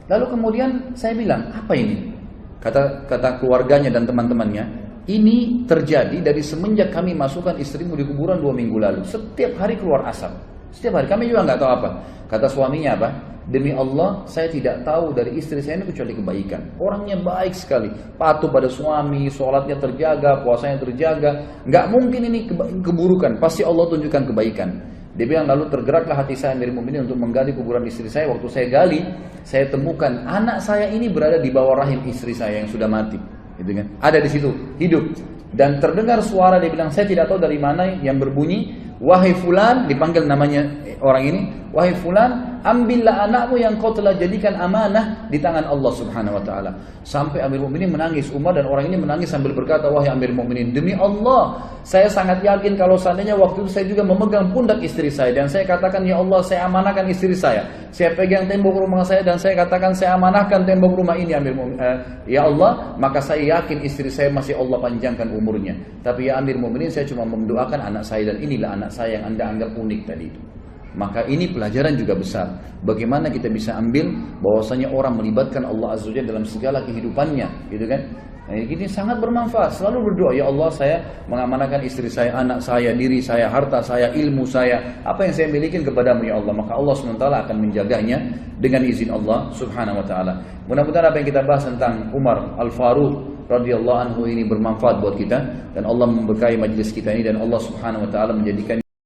Lalu kemudian saya bilang, apa ini? Kata keluarganya dan teman-temannya, ini terjadi dari semenjak kami masukkan istrimu di kuburan 2 minggu lalu. Setiap hari keluar asap. Setiap hari, kami juga nggak tahu apa. Kata suaminya apa? Demi Allah, saya tidak tahu dari istri saya ini kecuali kebaikan. Orangnya baik sekali, patuh pada suami, sholatnya terjaga, puasanya terjaga. Nggak mungkin ini keburukan, pasti Allah tunjukkan kebaikan. Dia bilang, lalu tergeraklah hati saya dari Mukminin untuk menggali kuburan istri saya. Waktu saya gali, saya temukan anak saya ini berada di bawah rahim istri saya yang sudah mati. Gitu kan? Ada di situ, hidup. Dan terdengar suara, dia bilang, saya tidak tahu dari mana yang berbunyi, wahai fulan, dipanggil namanya orang ini, wahai fulan, ambillah anakmu yang kau telah jadikan amanah di tangan Allah Subhanahu wa taala. Sampai Amirul Mukminin menangis. Umar dan orang ini menangis sambil berkata, wahai Amirul Mukminin, demi Allah, saya sangat yakin kalau seandainya waktu itu saya juga memegang pundak istri saya dan saya katakan, ya Allah, saya amanahkan istri saya. Saya pegang tembok rumah saya dan saya katakan, saya amanahkan tembok rumah ini, ya Allah, maka saya yakin istri saya masih Allah panjangkan umurnya. Tapi ya Amirul Mukminin, saya cuma mendoakan anak saya dan inilah anak saya yang Anda anggap unik tadi itu. Maka ini pelajaran juga besar. Bagaimana kita bisa ambil bahwasanya orang melibatkan Allah Azza wa Jalla dalam segala kehidupannya, gitu kan? Nah, ini sangat bermanfaat. Selalu berdoa, ya Allah, saya mengamanahkan istri saya, anak saya, diri saya, harta saya, ilmu saya, apa yang saya miliki kepadamu ya Allah. Maka Allah SWT akan menjaganya dengan izin Allah Subhanahu wa taala. Mudah-mudahan apa yang kita bahas tentang Umar Al-Faruq radhiyallahu anhu ini bermanfaat buat kita dan Allah memberkahi majelis kita ini dan Allah Subhanahu wa taala menjadikan